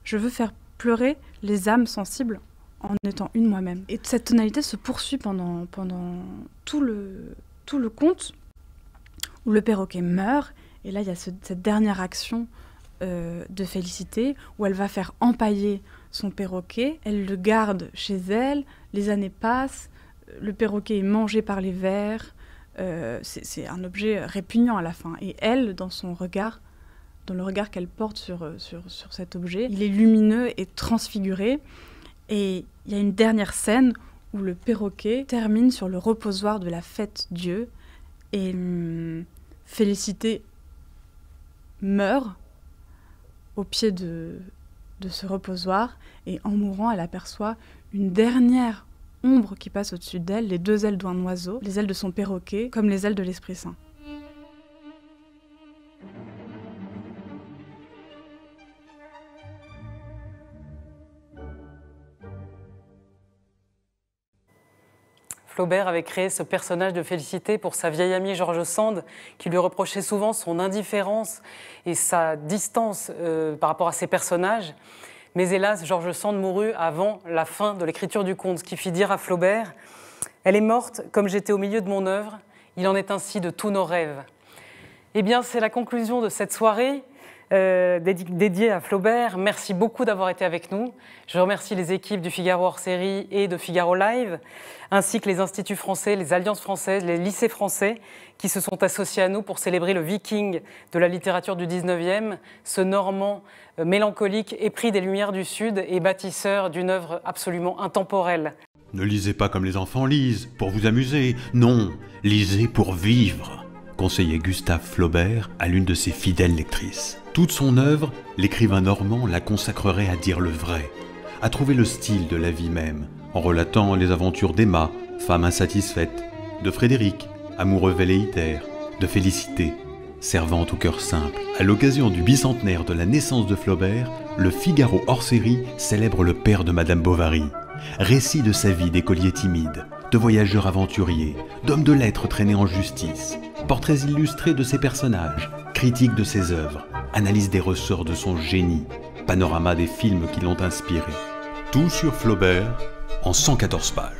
Je veux faire pleurer les âmes sensibles en étant une moi-même. Et cette tonalité se poursuit pendant tout le conte, où le perroquet meurt. Et là, il y a cette dernière action de Félicité, où elle va faire empailler son perroquet. Elle le garde chez elle, les années passent, le perroquet est mangé par les vers. C'est un objet répugnant à la fin. Et elle, dans son regard, dans le regard qu'elle porte sur cet objet, il est lumineux et transfiguré. Et il y a une dernière scène où le perroquet termine sur le reposoir de la Fête-Dieu. Et Félicité meurt au pied de ce reposoir. Et en mourant, elle aperçoit une dernière ombre qui passe au-dessus d'elle, les 2 ailes d'un oiseau, les ailes de son perroquet, comme les ailes de l'Esprit Saint. Flaubert avait créé ce personnage de Félicité pour sa vieille amie George Sand, qui lui reprochait souvent son indifférence et sa distance par rapport à ses personnages. Mais hélas, George Sand mourut avant la fin de l'écriture du conte, ce qui fit dire à Flaubert « Elle est morte comme j'étais au milieu de mon œuvre, il en est ainsi de tous nos rêves ». Eh bien, c'est la conclusion de cette soirée dédiée à Flaubert. Merci beaucoup d'avoir été avec nous. Je remercie les équipes du Figaro hors-série et de Figaro Live, ainsi que les instituts français, les alliances françaises, les lycées français qui se sont associés à nous pour célébrer le Viking de la littérature du 19e, ce Normand mélancolique épris des Lumières du Sud et bâtisseur d'une œuvre absolument intemporelle. Ne lisez pas comme les enfants lisent, pour vous amuser. Non, lisez pour vivre, conseillait Gustave Flaubert à l'une de ses fidèles lectrices. Toute son œuvre, l'écrivain normand la consacrerait à dire le vrai, à trouver le style de la vie même, en relatant les aventures d'Emma, femme insatisfaite, de Frédéric, amoureux velléitaire, de Félicité, servante au cœur simple. À l'occasion du bicentenaire de la naissance de Flaubert, le Figaro hors-série célèbre le père de Madame Bovary. Récit de sa vie d'écolier timide, de voyageur aventurier, d'homme de lettres traîné en justice, portraits illustrés de ses personnages, critique de ses œuvres, analyse des ressorts de son génie, panorama des films qui l'ont inspiré. Tout sur Flaubert en 114 pages.